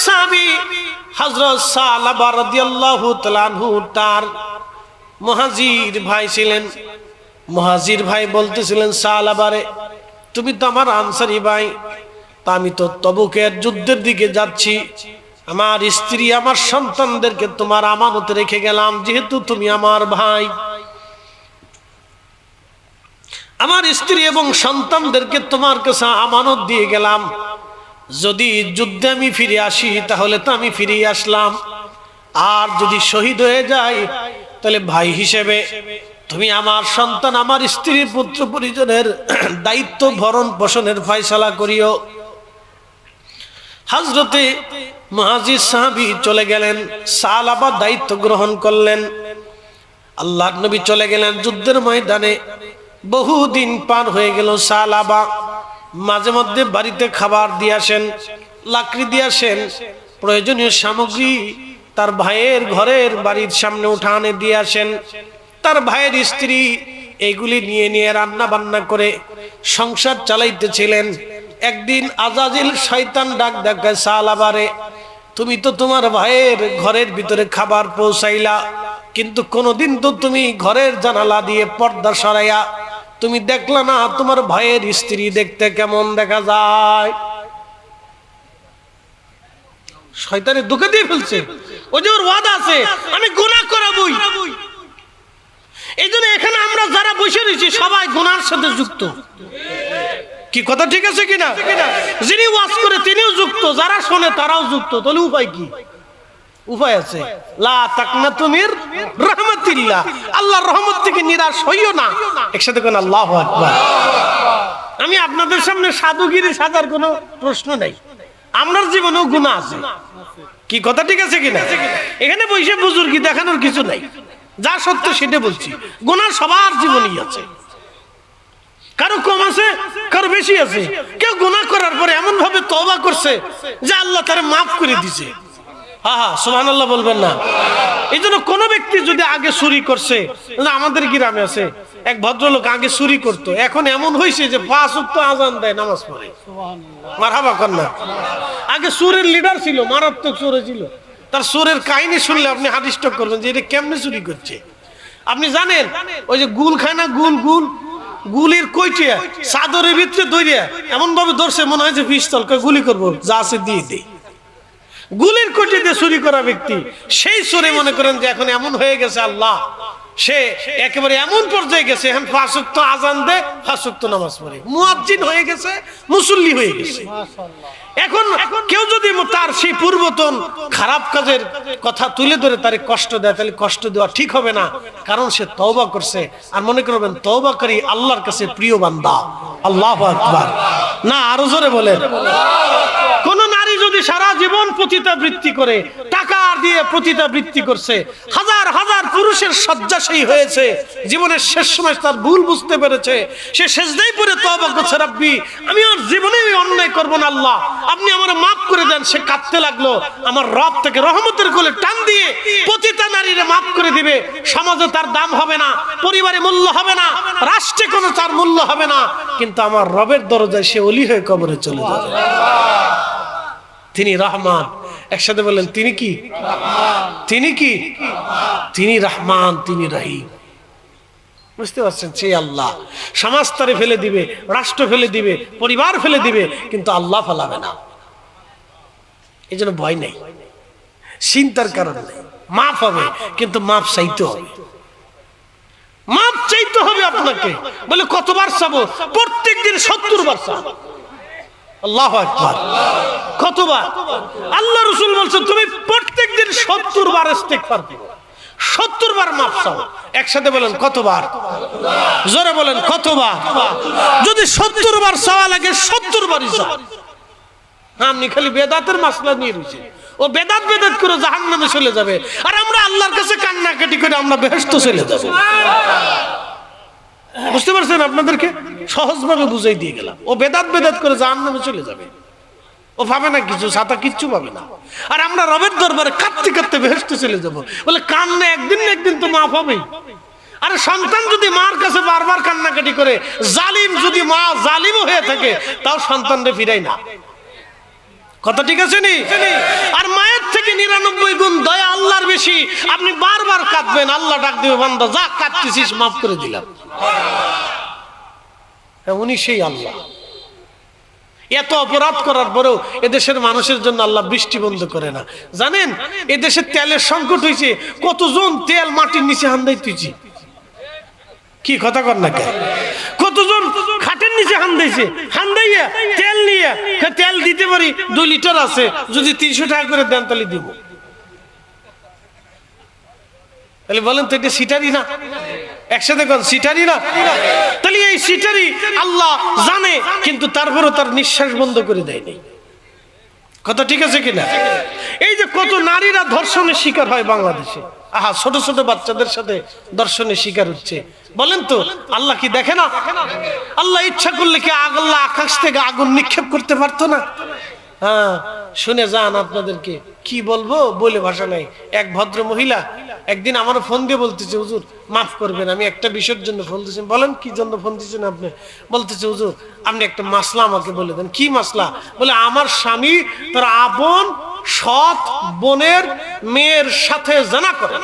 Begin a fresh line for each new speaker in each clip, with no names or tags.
সাহাবী হযরত সালাবা রাদিয়াল্লাহু তাআলা আনহু তার মুহাজির ভাই ছিলেন। মুহাজির ভাই বলতেছিলেন, সালাবারে তুমি তো আমার আনসারী ভাই, তা আমি তো তবুকের যুদ্ধের দিকে যাচ্ছি, আমার স্ত্রী আমার সন্তানদেরকে তোমার আমানতে রেখে গেলাম, যেহেতু তুমি আমার ভাই, আমার স্ত্রী এবং সন্তানদেরকে তোমার কাছে আমানত দিয়ে গেলাম, যদি যুদ্ধে আমি ফিরে আসি তাহলে তো আমি ফিরে আসলাম, আর যদি শহীদ হয়ে যাই তাহলে ভাই হিসেবে তুমি আমার সন্তান আমার স্ত্রীর পুত্র পরিজনের দায়িত্ব ভরণ পোষণের ফয়সালা করিও। হযরতে মুহাজির সাহাবী চলে গেলেন, সালাবা দায়িত্ব গ্রহণ করলেন। আল্লাহর নবী চলে গেলেন যুদ্ধের ময়দানে। বহুদিন পার হয়ে গেল, সালাবা মাঝে মধ্যে বাড়িতে খাবার দিয়ে আসেন, লাকড়ি দিয়ে আসেন, প্রয়োজনীয় সামগ্রী তার ভাইয়ের ঘরের বাড়ির সামনে উঠানে দিয়ে আসেন। তার ভাইয়ের স্ত্রী এইগুলি নিয়ে নিয়ে রান্না বান্না করে সংসার চালাইতেছিলেন। একদিন আজাজিল শয়তান ডাক দেখায়, সালাবারে তুমি তো তোমার ভাইয়ের ঘরের ভিতরে খাবার পৌঁছাইলা, কিন্তু কোনোদিন তো তুমি ঘরের জানালা দিয়ে পর্দা সরাইয়া তুমি দেখলা না তোমার ভাইয়ের স্ত্রী দেখতে কেমন দেখা যায়। শয়তানের দুঃখে দিয়ে ফেলছে, ওই যে ওর ওয়াদা আছে আমি গুনাহ করাবই। এই জন্য এখানে আমরা যারা বসে রয়েছি সবাই গুনার সাথে যুক্ত। কি কথা ঠিক আছে কিনা? যিনি ওয়াজ করে তিনিও যুক্ত, যারা শোনে তারাও যুক্ত। তাহলে উপায় কি? উপায় আছে, লা তাকনাতু মির রাহমাতিল্লাহ, আল্লাহর রহমত থেকে নিরাশ হইও না। একসাথে কোন আল্লাহু আকবার। আমি আপনাদের সামনে সাধুগিরি সাজার কোনো প্রশ্ন নাই, আমার জীবনেও গুনাহ আছে। কি কথা ঠিক আছে কিনা? এখানে বসে বুজুর্গি দেখানোর কিছু নাই, যা সত্য সেটা বলছি। গুনাহ সবার জীবনেই আছে, কারো কম আছে কারো বেশি আছে। কেউ গুনাহ করার পরে এমন ভাবে তওবা করছে যে আল্লাহ তারে মাফ করে দিয়েছে। হ্যাঁ, সুবহানাল্লাহ বলবেন না? এই জন্য কোন ব্যক্তি যদি আগে চুরি করছে, আমাদের গ্রামে আছে এক ভদ্রলোক আগে চুরি করতো, এখন এমন হয়েছে যে 5 ওয়াক্ত আযান দেয়, নামাজ পড়ে। মারহাবা কর না। আগে চোরের লিডার ছিল, মারাত্মক চোর ছিল। তার চোরের কাহিনী শুনলে আপনি হার্ট স্ট্রোক করবেন যে এটা কেমনে চুরি করছে। আপনি জানেন ওই যে গুল খায় না, গুলের কইটিয়া চাদরের ভিতরে দইরা এমন ভাবে ধরছে মনে হয় যে পিস্তল, গুলি করবো, যা আছে দিয়ে দেই। গুলির কোটি দিয়ে চুরি করা ব্যক্তি সেই চোরে মনে করেন যে এখন এমন হয়ে গেছে, আল্লাহ সে একেবারে এমন পর্যায়ে গেছে, এখন 5 ওয়াক্ত আযান দেয়, 5 ওয়াক্ত নামাজ পড়ে, মুয়াজ্জিন হয়ে গেছে, মুসল্লি হয়ে গেছে। এখন কেউ যদি তার সেই পূর্বতন খারাপ কাজের কথা তুলে ধরে তারে কষ্ট দেয়, তাহলে কষ্ট দেওয়া ঠিক হবে না, কারণ সে তওবা করছে। আর মনে করবেন তওবাকারী আল্লাহর কাছে প্রিয় বান্দা। আল্লাহু আকবার। না, আরো জোরে বলেন। কোন নারী যদি সারা জীবন পতিতাবৃত্তি করে, টাকা দিয়ে পতিতাবৃত্তি করছে, হাজার হাজার পুরুষের শয্যাশায়ী হয়েছে, জীবনের শেষ সময় তার ভুল বুঝতে পেরেছে, সে সেজদায় পড়ে তওবা করছে, রাব্বি আমি আর জীবনে অন্যায় করব না, আল্লাহ আপনি আমারে মাফ করে দেন। সে কাঁদতে লাগলো, আমার রব থেকে রহমতের কোলে টান দিয়ে পতিতা নারীরে মাফ করে দিবে। সমাজে তার দাম হবে না, পরিবারে মূল্য হবে না, রাষ্ট্রে কোনো তার মূল্য হবে না, কিন্তু আমার রবের দরজায় সে ওলি হয়ে কবরে চলে যাবে। তিনি রহমান। একসাথে বলেন, তিনি কি? তিনি কি? তিনি রহমান, তিনি রহিম। বুঝতে পারছেন? সেই আল্লাহ সমাজ তারে ফেলে দিবে, রাষ্ট্র ফেলে দিবে, পরিবার ফেলে দিবে, কিন্তু আল্লাহ ফেলাবে না। এই জন্য ভয় নেই, চিন্তার কারণ নেই। মাফ হবে, কিন্তু মাফ চাইতে হবে। মাফ চাইতে হবে আপনাকে। বলে কতবার চাবো? প্রত্যেকদিন 70 বার চাবো। আল্লাহু আকবার। কতবার? আল্লাহ রাসূল বলছেন তুমি প্রত্যেকদিন 70 বার ইস্তিগফার করো, 70 বার মাফ চাও। একসাথে বলেন কতবার? জোরে বলেন কতবার? যদি 70 বার চাওয়া লাগে 70 বারই চাও। আপনি খালি বেদাতের মাসলা নিয়ে রয়েছে, ও বেদাত করে জাহান্নামে চলে যাবে, আর আমরা আল্লাহর কাছে কান্নাকাটি করে আমরা বেহেশত চলে যাব। বুঝতে পারছেন? আপনাদেরকে সহজভাবে বুঝাই দিয়ে গেলাম। ও বেদাত করে জাহান্নামে চলে যাবে, ও পাবে না কিছু, ছাতা কিচ্ছু পাবে না। আর আমরা রবের দরবারে কাঁদতে কাঁদতে বেহেশতে চলে যাব। বলে কান্না একদিন না একদিন তো মাফ হবেই। আরে সন্তান যদি মার কাছে বারবার কান্নাকাটি করে, জালিম যদি মা জালিমও হয়ে থাকে, তাও সন্তানরে ফিরাই না। কথা ঠিক আছে নি? আর মায়ের থেকে 99 গুণ দয়া আল্লাহর বেশি। আপনি বারবার কাঁদবেন, আল্লাহ ডাক দিবে, বান্দা যা কাঁদতেছিস মাফ করে দিলাম। উনি সেই আল্লাহ। এত অপরাধ করার পরেও এদেশের মানুষের জন্য আল্লাহ বৃষ্টি বন্ধ করে না। জানেন এদেশে তেলের সংকট হয়েছে, কতজন তেল মাটির নিচে হান্দাই তুইছি। কি কথা কর না কেন? কতজন খাটের নিচে হান্দাইছে, হান্দাইয়া তেল নিয়ে, তেল দিতে পারি 2 লিটার আছে, যদি 300 টাকা করে দেন তাহলে দিব। তাহলে বলেন তো এটা সিটারি না? একসাথে কোন সিটারি না? তাহলে এই সিটারি আল্লাহ জানে, কিন্তু তারপরও তার নিঃশ্বাস বন্ধ করে দেয়নি। কথা ঠিক আছে কিনা? এই যে কত নারীরা ধর্ষণের শিকার হয় বাংলাদেশে, আহা ছোট ছোট বাচ্চাদের সাথে ধর্ষণের শিকার হচ্ছে। বলেন তো আল্লাহ কি দেখে না? আল্লাহ ইচ্ছা করলে কি আল্লাহ আকাশ থেকে আগুন নিক্ষেপ করতে পারতো না? হ্যাঁ, শুনে যান, আপনাদেরকে কি বলবো বলে ভাষা নাই। এক ভদ্র মহিলা একদিন আমার ফোন দিয়ে বলতেছে, হুজুর মাফ করবেন, আমি একটা বিষয়ের জন্য ফোন দিয়েছেন। বলেন কি জন্য ফোন দিয়েছেন আপনি? বলতেছে, হুজুর আপনি একটা মাসলা আমাকে বলে দেন। কি মাসলা? বলে আমার স্বামী তার আপন সৎ বোনের মেয়ের সাথে জানা করে।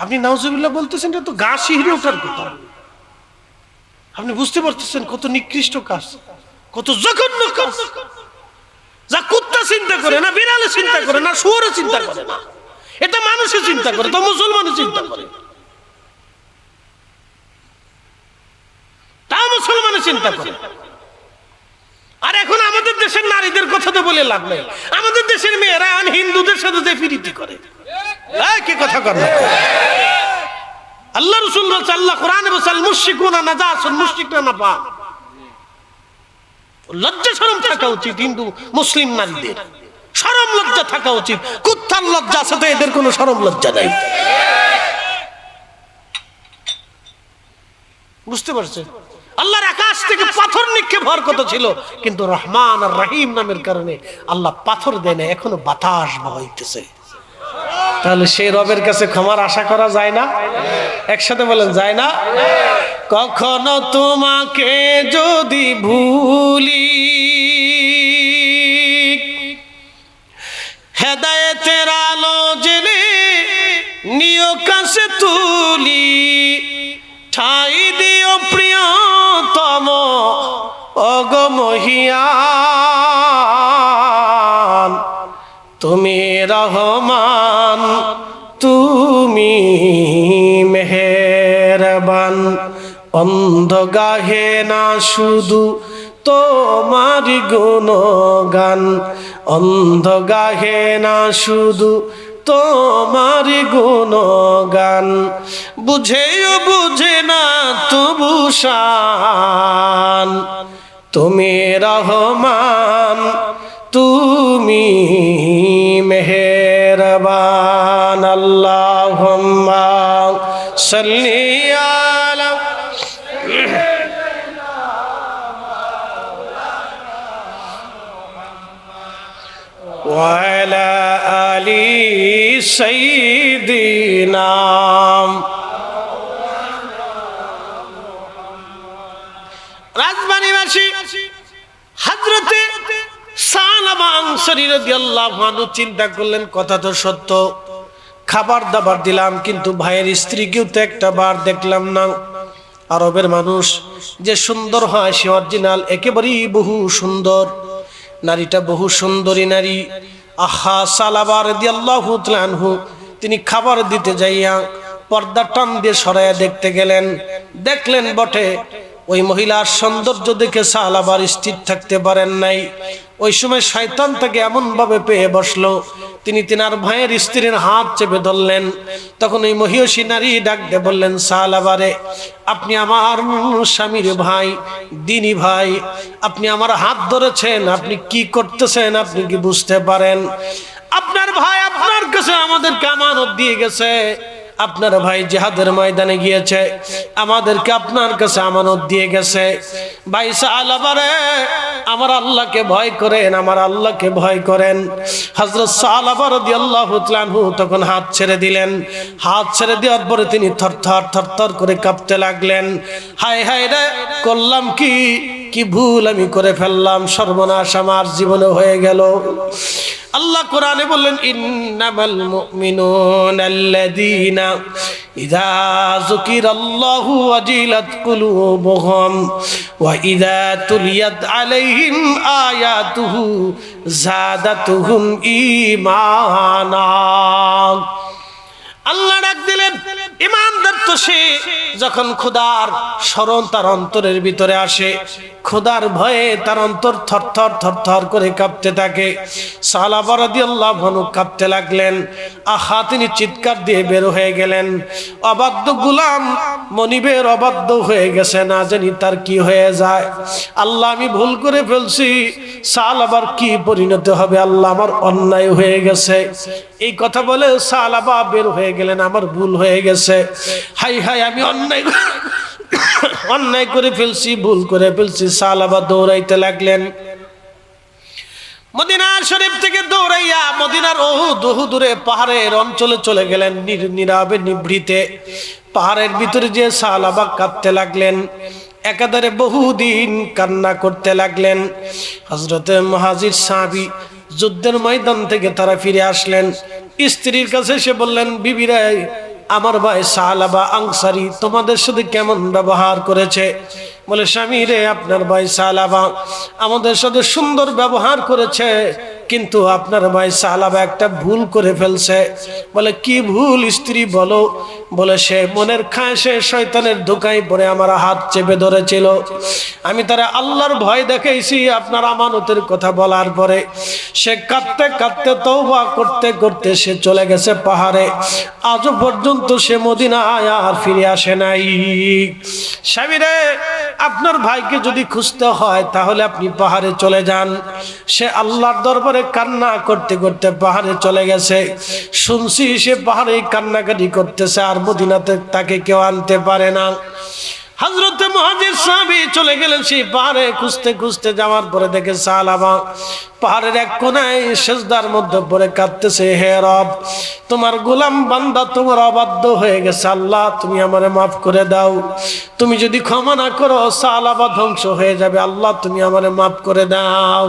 আপনি নাউজুবিল্লাহ বলতেছেন, এটা তো গা শিহরে ওঠার কথা। আপনি বুঝতে পারতেছেন কত নিকৃষ্ট কাজ, কত জঘন্য কাজ, যা কুত্তা চিন্তা করে না, বিড়ালে চিন্তা করে না, শুয়োরে চিন্তা করে না, এটা মানুষে চিন্তা করে, তো মুসলমানে চিন্তা করে, তা মুসলমানে চিন্তা করে। আর এখন আমাদের দেশের নারীদের কথা তো বলে লাভ নেই। আমাদের দেশের মেয়েরা হিন্দুদের সাথে যে প্রীতি করে, কি কথা কর না? আল্লাহ রাসূল বলেছেন, আল্লাহ কোরআনে বলেছেন, মুশরিকুনা নাজাসুন, মুশরিকরা নাপাক। লজ্জা শরম থাকা উচিত হিন্দু মুসলিম নারীদের, শরম লজ্জা থাকা উচিত। কুত্তার লজ্জা আছে তো এদের কোনো শরম লজ্জা নাই। বুঝতে পারছেন? আল্লাহর আকাশ থেকে পাথর নিক্ষেপ হওয়ার কথা ছিল, কিন্তু রহমান আর রহিম নামের কারণে আল্লাহ পাথর দেয় না, এখনো বাতাস বইতেছে। তাহলে সেই রবের কাছে ক্ষমার আশা করা যায় না? একসাথে বলেন, যায় না? কখনো তোমাকে যদি ভুলি, হেদায়েতের আলো জেলে নিয় কাছে তুলি, ঠাই দিও প্রিয়তম অগমহিয়ান, তুমি রহমান, তুমি মেহেরবান। অন্ধ গাহে না শুধু তোমারি গুণগান, অন্ধ গাহে না শুধু তোমারি গুণগান, বুঝেও বুঝে না তবু শান, তুমি রহমান, তুমি মেহেরবান। আল্লাহুম্মা সাল্লি আলা ওয়া আলা আলি সাইয়্যিদিনা। রাজবাড়ীবাসী হযরতে সালাবা আনসারী রাদিয়াল্লাহু আনহু চিন্তা করলেন, কথা তো সত্য, খাবার দাবার দিলাম, কিন্তু ভাইয়ের স্ত্রীকেও তো একটা বার দেখলাম না। আরবের মানুষ যে সুন্দর হয় সে অরিজিনাল, একেবারেই বহু সুন্দর। নারীটা বহু সুন্দরী নারী। আহা, সালাবা রাদিয়াল্লাহু তাআলা আনহু তিনি খাবার দিতে যাইয়া পর্দা টান দিয়ে সরাইয়া দেখতে গেলেন। দেখলেন বটে ওই মহিলার সৌন্দর্য দেখে সালাবার স্থির থাকতে পারেন নাই। ওই সময় শয়তান তাকে এমন ভাবে পেয়ে বসলো, তিনি তিনার ভাইয়ের স্ত্রীর হাত চেপে ধরলেন। তখন ওই মহিষী নারী ডাক দিয়ে বললেন, সালাবারে, আপনি আমার স্বামীর ভাই, দিনী ভাই, আপনি আমার হাত ধরেছেন, আপনি কি করতেছেন আপনি কি বুঝতে পারেন? আপনার ভাই আপনার কাছে আমাদেরকে আমানত দিয়ে গেছে, আপনার ভাই জিহাদের ময়দানে গিয়েছে, আমাদেরকে আপনার কাছে আমানত দিয়ে গেছে। ভাই সালাবারে, আমার আল্লাহকে ভয় করেন, আমার আল্লাহকে ভয় করেন। হযরত সালাবা রাদিয়াল্লাহু তাআলা আনহু তখন হাত ছেড়ে দিলেন। হাত ছেড়ে দেওয়ার পরে তিনি থরথর থরথর করে কাঁপতে লাগলেন। হায় হায় রে, করলাম কি কি ভুল আমি করে ফেললাম, সর্বনাশ আমার জীবনে হয়ে গেল। আল্লাহ কোরআনে বললেন, ইন্নামাল মুমিনুনা আল্লাযীনা ইযা যুকিরাল্লাহু ওয়াজিলাত কুলুবুহুম ওয়া ইযা তুলিয়াত আলাইহিম আয়াতুহু যাদাতুহুম ঈমানা। আল্লাহ ডাক দিলেন, ইমানদার তো সে যখন খোদার স্মরণ তার অন্তরের ভিতরে আসে, খোদার ভয়ে তার অন্তর থরথর থরথর করে কাঁপতে থাকে। সাহাবা রাদিয়াল্লাহু আনহু কাঁপতে লাগলেন। আহা, তিনি চিৎকার দিয়ে বের হয়ে গেলেন। অবাধ্য গোলাম মনিবের অবাধ্য হয়ে গেছে, না জানি তার কি হয়ে যায়। আল্লাহ, আমি ভুল করে ফেলছি, সাহাবার কি পরিণতি হবে আল্লাহ, আমার অন্যায় হয়ে গেছে। এই কথা বলে সাহাবা বের হয়ে গেলেন, আমার ভুল হয়ে গেছে। হাই হাই, আমি অন্যায় করে ফেলছি, ভুল করে ফেলছি। সাহাবা দৌড়াইতে লাগলেন। মদিনার শরীফ থেকে দৌড়াইয়া মদিনার দূরে পাহাড়ের অঞ্চলে চলে গেলেন। নীরবে নিভৃতে পাহাড়ের ভিতরে যে সাহাবা কাঁদতে লাগলেন, একাধারে বহুদিন কান্না করতে লাগলেন। হযরতে মুহাজির সাহাবী যুদ্ধের ময়দান থেকে তারা ফিরে আসলেন। স্ত্রীর কাছে এসে বললেন, বিবিরা, আমার ভাই সাহাবা আনসারী তোমাদের সাথে কেমন ব্যবহার করেছে? বলে, স্বামী রে, আপনার ভাই সাহাবা আমাদের সাথে সুন্দর ব্যবহার করেছে, কিন্তু আপনার ভাই সাহাবা একটা ভুল করে ফেলছে। বলে, কি ভুল স্ত্রী বলো? বলে, সে মনের খায়েশে শয়তানের ধোঁকায় পড়ে আমার হাত চেপে ধরেছিল। আমি তারা আল্লাহর ভয় দেখাইছি আপনার আমানতের কথা বলার পরে। সে কাঁদতে কাঁদতে তওবা করতে করতে সে চলে গেছে পাহাড়ে। আজও পর্যন্ত সে মদিনায় আর ফিরে আসে নাই। স্বামী রে, আপনার ভাইকে যদি খুঁজতে হয় তাহলে আপনি পাহাড়ে চলে যান। সে আল্লাহর দরবারে কান্না করতে করতে পাহাড়ে চলে গেছে। শুনছি সে পাহাড়ে কান্নাকাটি করতেছে, আর মদিনাতে তাকে কেউ আনতে পারে না। হযরতে মুহাজির সাহাবী চলে গেলেন সেই পাহাড়ে। খুঁজতে খুঁজতে যাওয়ার পরে দেখে সাহাবা পাহাড়ের এক কোনায় সিজদার মধ্যে পড়ে কাঁদতেছে, হে রব, তোমার গোলাম বান্দা তোমার অবাধ্য হয়ে গেছে, আল্লাহ তুমি আমারে মাফ করে দাও। তুমি যদি ক্ষমা না করো সাহাবা ধ্বংস হয়ে যাবে, আল্লাহ তুমি আমারে মাফ করে দাও।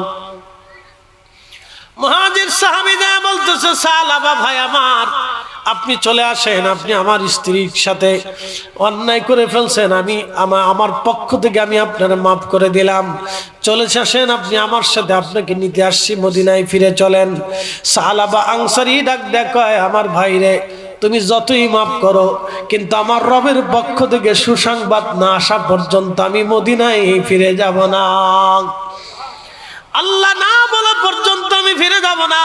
মুহাজির সাহাবী যা বলতেছে, সাহাবা ভাই আমার, আপনি চলে আসেন, আপনি আমার স্ত্রীর সাথে অন্যায় করে ফেলছেন, আমার পক্ষ থেকে আমি আপনার মাফ করে দিলাম। চলে আসেন, আপনি আমার সাথে, আপনাকে নিতে আসছি, মদিনায় ফিরে চলেন। সাহাবা আনসারী ডাক দেখায়, আমার ভাইরে, তুমি যতই মাফ করো, কিন্তু আমার রবের পক্ষ থেকে সুসংবাদ না আসা পর্যন্ত আমি মদিনায় ফিরে যাব না। আল্লাহ না বলা পর্যন্ত আমি ফিরে যাব না।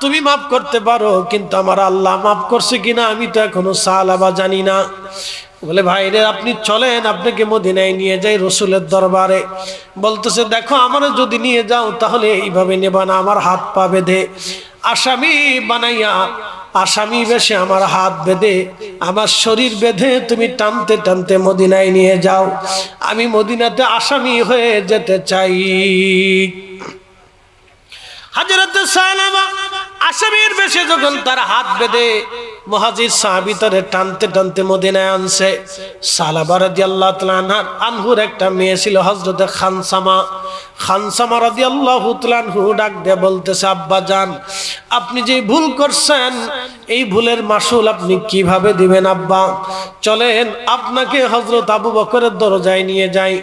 তুমি মাফ করতে পারো, কিন্তু আমার আল্লাহ মাফ করছে কিনা আমি তো এখনো সাহাবা জানি না। বলে, ভাইরে আপনি চলেন, আপনাকে মদিনায় নিয়ে যাই রসুলের দরবারে। বলতেছে, দেখো আমারে যদি নিয়ে যাও তাহলে এইভাবে নেবা না, আমার হাত পা বেঁধে আসামি বানাইয়া, আসামি বেশে আমার হাত বেঁধে আমার শরীর বেঁধে তুমি টানতে টানতে মদিনায় নিয়ে যাও। আমি মদিনাতে আসামি হয়ে যেতে চাই। হযরত সাহাবা আসামির বেশে যখন তার হাত বেঁধে মুহাজির সাহাবী তারে টানতে টানতে মদিনায় আনছে। সাহাবা রাদিয়াল্লাহু তাআলা আনহুর একটা মেয়ে ছিল হযরত খানসামা রাদিয়াল্লাহু তাআলা আনহু ডাক দিয়ে বলতেছে, আব্বা জান, আপনি যে ভুল করছেন এই ভুলের মাসুল আপনি কিভাবে দিবেন আব্বা? চলেন আপনাকে হযরত আবু বকরের দরজায় নিয়ে যাই,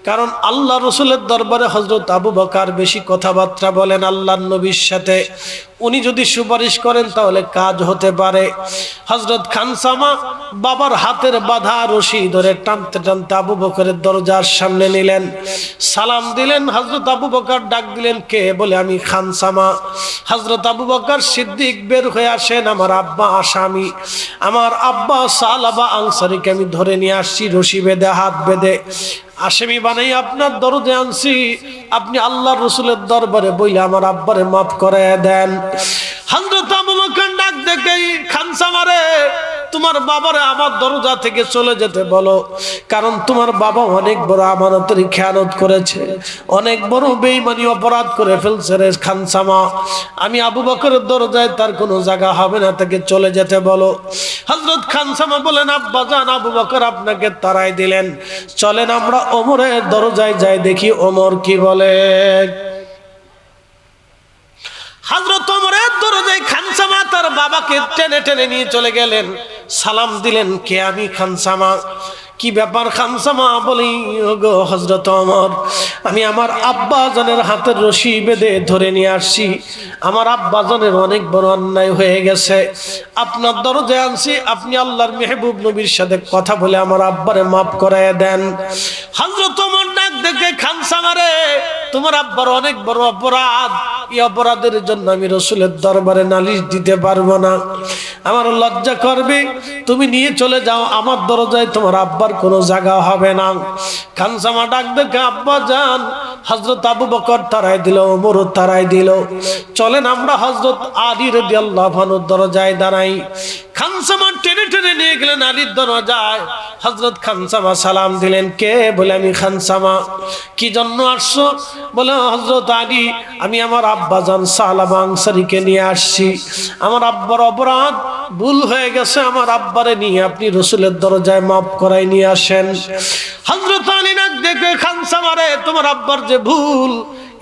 কারণ আল্লাহ রসুলের দরবারে হযরত আবু বকর বেশি কথাবার্তা বলেন আল্লাহর নবীর সাথে। উনি যদি সুপারিশ করেন তাহলে কাজ হতে পারে। হযরত খানসামা বাবার হাতের বাঁধা রশি ধরে টানতে টানতে আবু বকরের দরজার সামনে নিলেন, সালাম দিলেন। হযরত আবু বকর ডাক দিলেন, কে? বলে, আমি খানসামা। হযরত আবু বকর সিদ্দিক বের হয়ে আসেন, আমার আব্বা আসামি, আমার আব্বা সাহাবা আনসারীকে আমি ধরে নিয়ে আসছি রশি বেঁধে, হাত বেঁধে আসামি বানাই আপনার দরজে আনছি। আপনি আল্লাহ রসুলের দরবারে বইলে আমার আব্বারে মাফ করে দেন। হযরত আবু বকর ডাক দেখে, খানসামারে তোমার বাবারে আমার দরজা থেকে চলে যেতে বলো, কারণ তোমার বাবা অনেক বড় আমানতের খেয়ানত করেছে, অনেক বড় বেঈমানি অপরাধ করে ফেলছে রে খানসামা। আমি আবু বকরের দরজায় তার কোনো জায়গা হবে না, তাকে চলে যেতে বলো। হযরত খানসামা বলেন, আব্বাজান আবু বকর আপনাকে তাড়াই দিলেন, চলেন আমরা ওমরের দরজায় যাই, দেখি ওমর কি বলে। হযরত ওমরের দরজায় খানসামা তার বাবাকে টেনে টেনে নিয়ে চলে গেলেন, সালাম দিলেন, কে? আমি খানসামা। কি ব্যাপার খানসামা? বলি, ওগো হযরত ওমর, আমি আমার আব্বাজানের হাতের রশি বেঁধে ধরে নিয়ে আসছি, আমার আব্বাজানের অনেক বড় অন্যায় হয়ে গেছে, আপনার দরজায় আনছি, আপনি আল্লাহর মেহবুব নবীর সাথে কথা বলে আমার আব্বারে মাফ করায় দেন। হযরত ওমর ডাক দেখে, খানসামারে, তোমার আব্বার অনেক বড় অপরাধ, এই অপরাধের জন্য আমি রাসূলের দরবারে নালিশ দিতে পারবো না, আমার লজ্জা করবে, তুমি নিয়ে চলে যাও, আমার দরজায় তোমার আব্বার কোনো জায়গা হবে না। খানসামা ডাক দেখে, আব্বা যান, হযরত আবু বকর তারাই দিল, ওমর তারাই দিল, চলেন আমরা হযরত আলী রাদিয়াল্লাহু আনহুর দরজায় দাঁড়াই। খানসামা টেনে টেনে নিয়ে গেলেন আলীর দরজায়। হযরত খানসামা সালাম দিলেন, কে? বলে, আমি খানসামা। কি জন্য আসছো? বলে, হযরত আলী, আমি আমার আব্বাজান সালাবা আনসারীকে নিয়ে আসছি, আমার আব্বার অপরাধ ভুল হয়ে গেছে, আমার আব্বারে নিয়ে আপনি রাসূলের দরজায় মাফ করাই নিয়ে আসেন। হযরত আলী নাক দেখে, খানসামারে, তোমার আব্বার যে ভুল,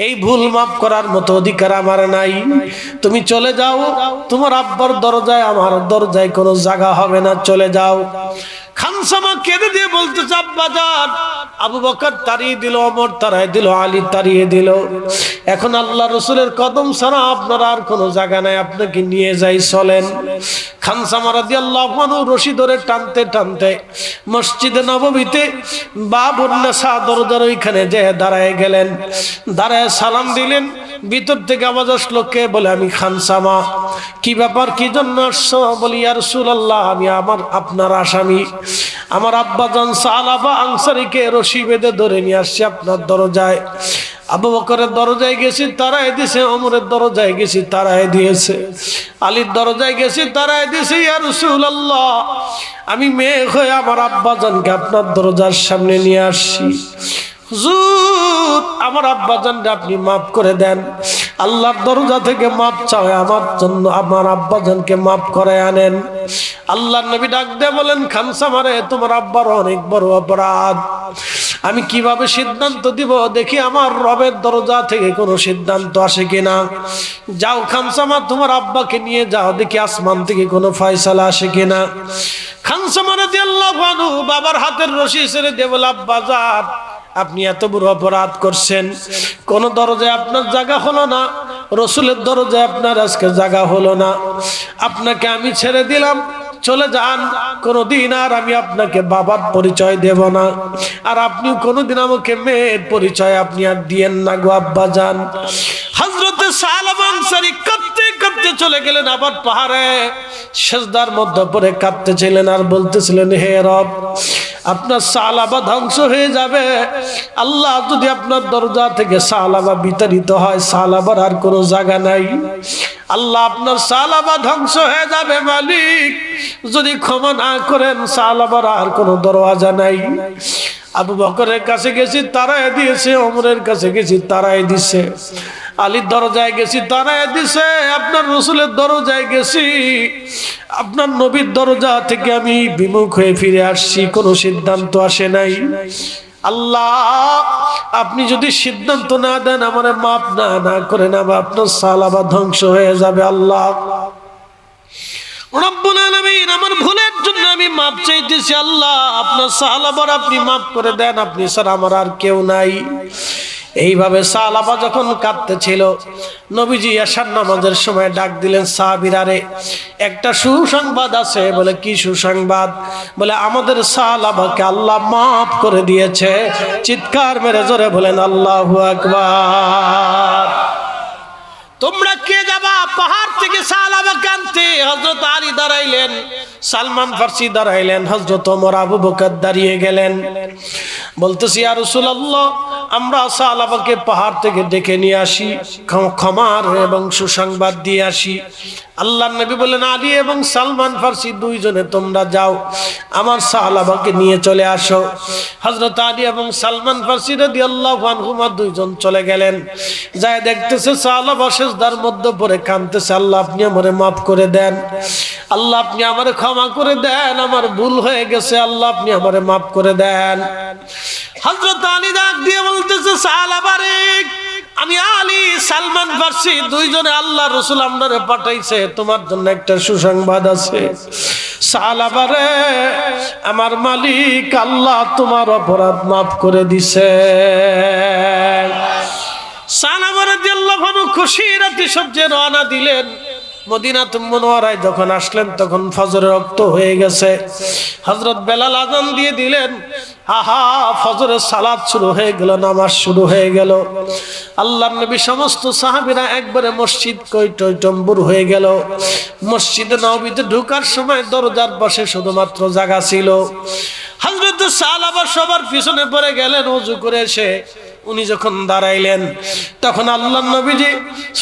এই ভুল মাফ করার মতো অধিকার আমার নাই, তুমি চলে যাও, তোমার আব্বার দরজায় আমার দরজায় কোনো জায়গা হবে না, চলে যাও। খানসামা কেঁদে দিয়ে বলতেছে, আব্বাজান, আবু বকর তাড়িয়ে দিল, ওমর তাড়িয়ে দিল, আলী তাড়িয়ে দিল, এখন আল্লাহ রাসূলের কদম ছাড়া আপনার আর কোনো জায়গা নাই, আপনাকে নিয়ে যাই, চলেন। খানসামা রাদিয়াল্লাহু আনহু রশি ধরে টানতে টানতে মসজিদে নববীতে বাবুন নিসা দরজার ওইখানে যে দাঁড়ায় গেলেন, দাঁড়ায় সালাম দিলেন। ভিতর থেকে আওয়াজ আসলো, কে? বলে, আমি খানসামা। কি ব্যাপার, কি জন্য আসছো? বলি, ইয়া রাসূলুল্লাহ, আমি আপনার আসামি, আমার আব্বাজান সালাবা আনসারীকে রশি বেঁধে ধরে নিয়ে আসছি আপনার দরজায়। আবু বকরের দরজায় গেছি, তারাই দিয়েছে, ওমরের দরজায় গেছি, তারাই দিয়েছে, আলীর দরজায় গেছি, তারাই দিয়েছে। ইয়া রাসূলুল্লাহ, আমি মেয়ে হয়ে আমার আব্বাজানকে আপনার দরজার সামনে নিয়ে আসছি, হুজুর আমার আব্বাজানকে আপনি মাফ করে দেন, আল্লাহর দরজা থেকে মাফ চাও, আমার জন্য আমার আব্বাজানকে মাফ করে আনেন। আল্লাহর নবী ডাক দিয়ে বলেন, খানসামারে, তোমার আব্বার অনেক বড় অপরাধ, আমি কিভাবে সিদ্ধান্ত দিব, দেখি আমার রবের দরজা থেকে কোনো সিদ্ধান্ত আসে কিনা। যাও খানসামা, তোমার আব্বাকে নিয়ে যাও, দেখি আসমান থেকে কোনো ফয়সালা আসে কিনা। খানসামা রাদিয়াল্লাহু আনহু বাবার হাতের রশি ছেড়ে দিয়ে বলে, আব্বাজান, আপনি এত বড় অপরাধ করছেন, কোন দরজায় আপনার জায়গা হলো না, রাসূলের দরজায় আপনার আজকে জায়গা হলো না, আপনাকে আমি ছেড়ে দিলাম, চলে যান, কোনদিন আর আমি আপনাকে বাবার পরিচয় দেব না, আর আপনি কোনদিন আমাকে মেয়ের পরিচয় আপনি আর দিয়েন না গো আব্বাজান। হযরতে সালাবা আনসারী কাঁদতে কাঁদতে চলে গেলেন আবার পাহাড়ে, সিজদার মধ্যে পড়ে কাঁদতেছিলেন আর বলতেছিলেন, হে রব, আপনার সালাবা ধ্বংস হয়ে যাবে, আল্লাহ যদি আপনার দরজা থেকে সালাবা বিতাড়িত হয়, সালাবার আর কোনো জায়গা নাই, আল্লাহ আপনার সালাবা ধ্বংস হয়ে যাবে, মালিক যদি ক্ষমা না করেন, সালাবার আর কোনো দরওয়াজা নাই। আবু বকরের কাছে গেছি, তারাই দিয়েছে, ওমরের কাছে গেছি, তারাই দিছে, আলীর দরজায় গেছি, তারাই দিছে, আপনার রাসূলের দরজায় গেছি, আপনার নবীর দরজা থেকে আমি বিমুখ হয়ে ফিরে আসছি, কোনো সিদ্ধান্ত আসে নাই। আল্লাহ, আপনি যদি সিদ্ধান্ত না দেন, আমার মাফ না করেন, আপনার সালাবা ধ্বংস হয়ে যাবে। আল্লাহ রব্বুল আলামিন, আমার ভুলের জন্য আমি মাফ চাইতেছি, আল্লাহ আপনার সালাবার আপনি মাফ করে দেন, আপনি ছাড়া আমার আর কেউ নাই। এইভাবে সালাবা যখন কাঁদতেছিল, নবীজি এশার নামাজের সময় ডাক দিলেন, সাহাবীরা রে, একটা সুসংবাদ আছে। বলে, কি সুসংবাদ? বলে, আমাদের সালাবাকে আল্লাহ মাফ করে দিয়েছে। চিৎকার মেরে জোরে বলেন, আল্লাহু আকবার। তোমরা কে যাবা পাহাড় থেকে সালাবাকে আনতে? হযরত আলী দাঁড়াইলেন, সালমান ফারসি দাঁড়াইলেন, হযরত ওমর আবু বকর দাঁড়িয়ে গেলেন। বলতেছি, ইয়া রাসূলুল্লাহ, আমরা সাহাবাকে পাহাড় থেকে ডেকে নিয়ে আসি, ক্ষমার এবং সুসংবাদ দিয়ে আসি। আল্লাহর নবী বলেন, আলী এবং সালমান ফারসি দুইজনে তোমরা যাও, আমার সাহাবাকে নিয়ে চলে আসো। হযরত আলী এবং সালমান ফারসি রাদিয়াল্লাহু আনহুমা দুইজন চলে গেলেন। যায় দেখতেছে সাহাবা সিজদার মধ্যে পড়ে কাঁদতেছে, আল্লাহ আপনি আমারে মাফ করে দেন, আল্লাহ আপনি আমারে ক্ষমা করে দেন, আমার ভুল হয়ে গেছে, আল্লাহ আপনি আমারে মাফ করে দেন। হযরত আলী ডাক দিয়ে বলতেছে, সাহাবারে, আমি আলী সালমান ফারসি দুইজনে আল্লাহ রাসূল আমারে পাঠাইছে, তোমার জন্য একটা সুসংবাদ আছে। সাহাবারে, আমার মালিক আল্লাহ তোমার অপরাধ মাফ করে দিছে। সাহাবা রাদিয়াল্লাহু আনহু খুশির আতিশয্যে রওনা দিলেন। মদিনাতুল মুনাওয়ারায় যখন আসলেন তখন ফজরের ওয়াক্ত হয়ে গেছে। হযরত বেলাল আযান দিয়ে দিলেন। আহা, ফজরের সালাত শুরু হয়ে গেল, নামাজ শুরু হয়ে গেল। আল্লাহর নবী সমস্ত সাহাবীরা একবারে মসজিদ টইটম্বুর হয়ে গেল। মসজিদে নববীতে ঢোকার সময় দরজার পাশে শুধুমাত্র জায়গা ছিল। হযরত সাহাবা সবার পিছনে পড়ে গেলেন। ওযু করে এসে উনি যখন দাঁড়াইলেন তখন আল্লাহর নবীজি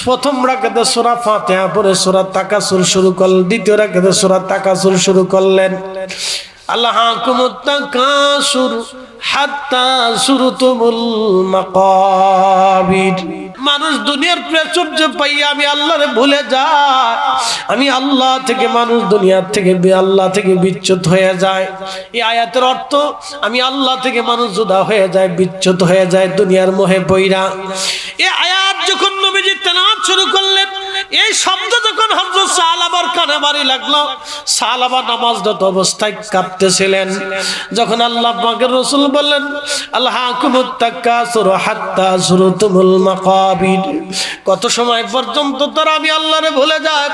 প্রথম রাকাতে সূরা ফাতিহা পড়ে সূরা তাকাসুর শুরু করলেন, দ্বিতীয় রাকাতে সূরা তাকাসুর শুরু করলেন। আল্লাহাকুমুত তাকাসুর হাত্তা যুরতুমুল মাকাবির। মানুষ দুনিয়ার প্রাচুর্য পাইয়া আমি আল্লাহরে ভুলে যায়, আমি আল্লাহ থেকে, মানুষ দুনিয়ার থেকে আল্লাহ থেকে বিচ্যুত হয়ে যায়। এই আয়াতের অর্থ আমি আল্লাহ থেকে মানুষ জুদা হয়ে যায়, বিচ্যুত হয়ে যায় দুনিয়ার মোহে পইরা। এই আয়াত যখন নবীজি তেলাওয়াত শুরু করলেন, এই শব্দ যখন হযরত সাহাবার কানে বাড়ি লাগলো, সাহাবা নামাজরত অবস্থায় কাঁপতেছিলেন। যখন আল্লাহ পাকের রাসূল বললেন, আল্লাহাকুমুত তাকাসুর হাত্তা যুরতুমুল মাকাবির, কত সময় পর্যন্ত তারা আমি আল্লাহরে ভুলে যায়,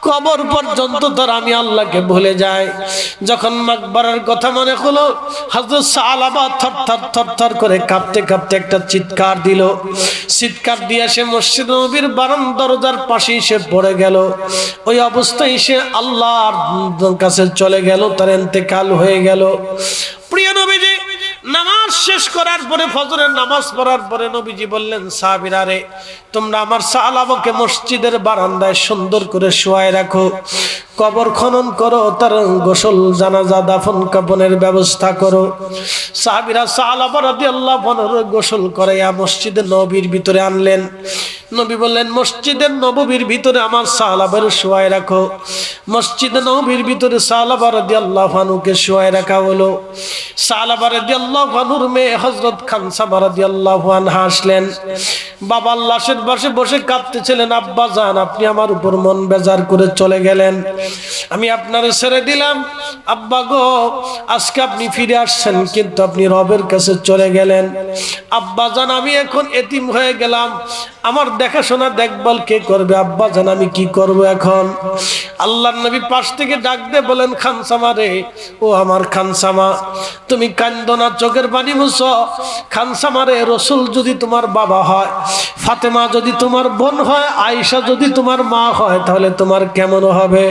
কবর পর্যন্ত তারা আমি আল্লাহকে ভুলে যায়। যখন মাকবারার কথা মনে হলো, হযরত সাহাবা থরথর করে কাঁপতে কাঁপতে একটা চিৎকার দিল। চিৎকার দিয়ে সে মসজিদ নববীর বারান্দার দরজার পাশে এসে পড়ে গেল। ওই অবস্থায় সে আল্লাহর কাছে চলে গেল, তার ইন্তেকাল হয়ে গেল। প্রিয় নবীজি নামাজ শেষ করার পরে, ফজরের নামাজ পড়ার পরে নবীজি বললেন, সাহাবীরা রে, তোমরা আমার সাহাবাকে মসজিদের বারান্দায় সুন্দর করে শোয়ায় রাখো, কবর খনন করো, তার গোসল জানাজা দাফন কাফনের ব্যবস্থা করো। সাহাবীরা সাহাবা রাদিয়াল্লাহু আনহুর গোসল করাইয়া মসজিদে নববীর ভিতরে আনলেন। নবী বললেন, মসজিদের নববীর ভিতরে আমার সাহাবাদের শোয়ায় রাখো। মসজিদে নববীর ভিতরে সাহাবা রাদিয়াল্লাহু আনহুকে শোয়ায় রাখা হলো। সাহাবা রাদিয়াল্লাহু আনহুর মেয়ে হযরত খানসামা রাদিয়াল্লাহু আনহা আসলেন। বাবা লাশের পাশে বসে কাঁদতেছিলেন, আব্বা জান, আপনি আমার উপর মন বেজার করে চলে গেলেন, আমি আপনারে ছেড়ে দিলাম। আব্বা গো, আজকে আপনি ফিরে আসছেন, কিন্তু আপনি রবের কাছে চলে গেলেন। আব্বা জান, আমি এখন এতিম হয়ে গেলাম, আমার দেখাশোনা দেখভাল কে করবে? আব্বা জান, আমি কি করব এখন? আল্লাহর নবী পাশ থেকে ডাক দিয়ে বলেন, খানসামা রে, ও আমার খানসামা, তুমি কান্দো না, চোখের পানি মুছো। খানসামা রে, রাসূল যদি তোমার বাবা হয়, ফাতেমা যদি তোমার বোন হয়, আয়েশা যদি তোমার মা হয়, তাহলে তোমার কেমন হবে?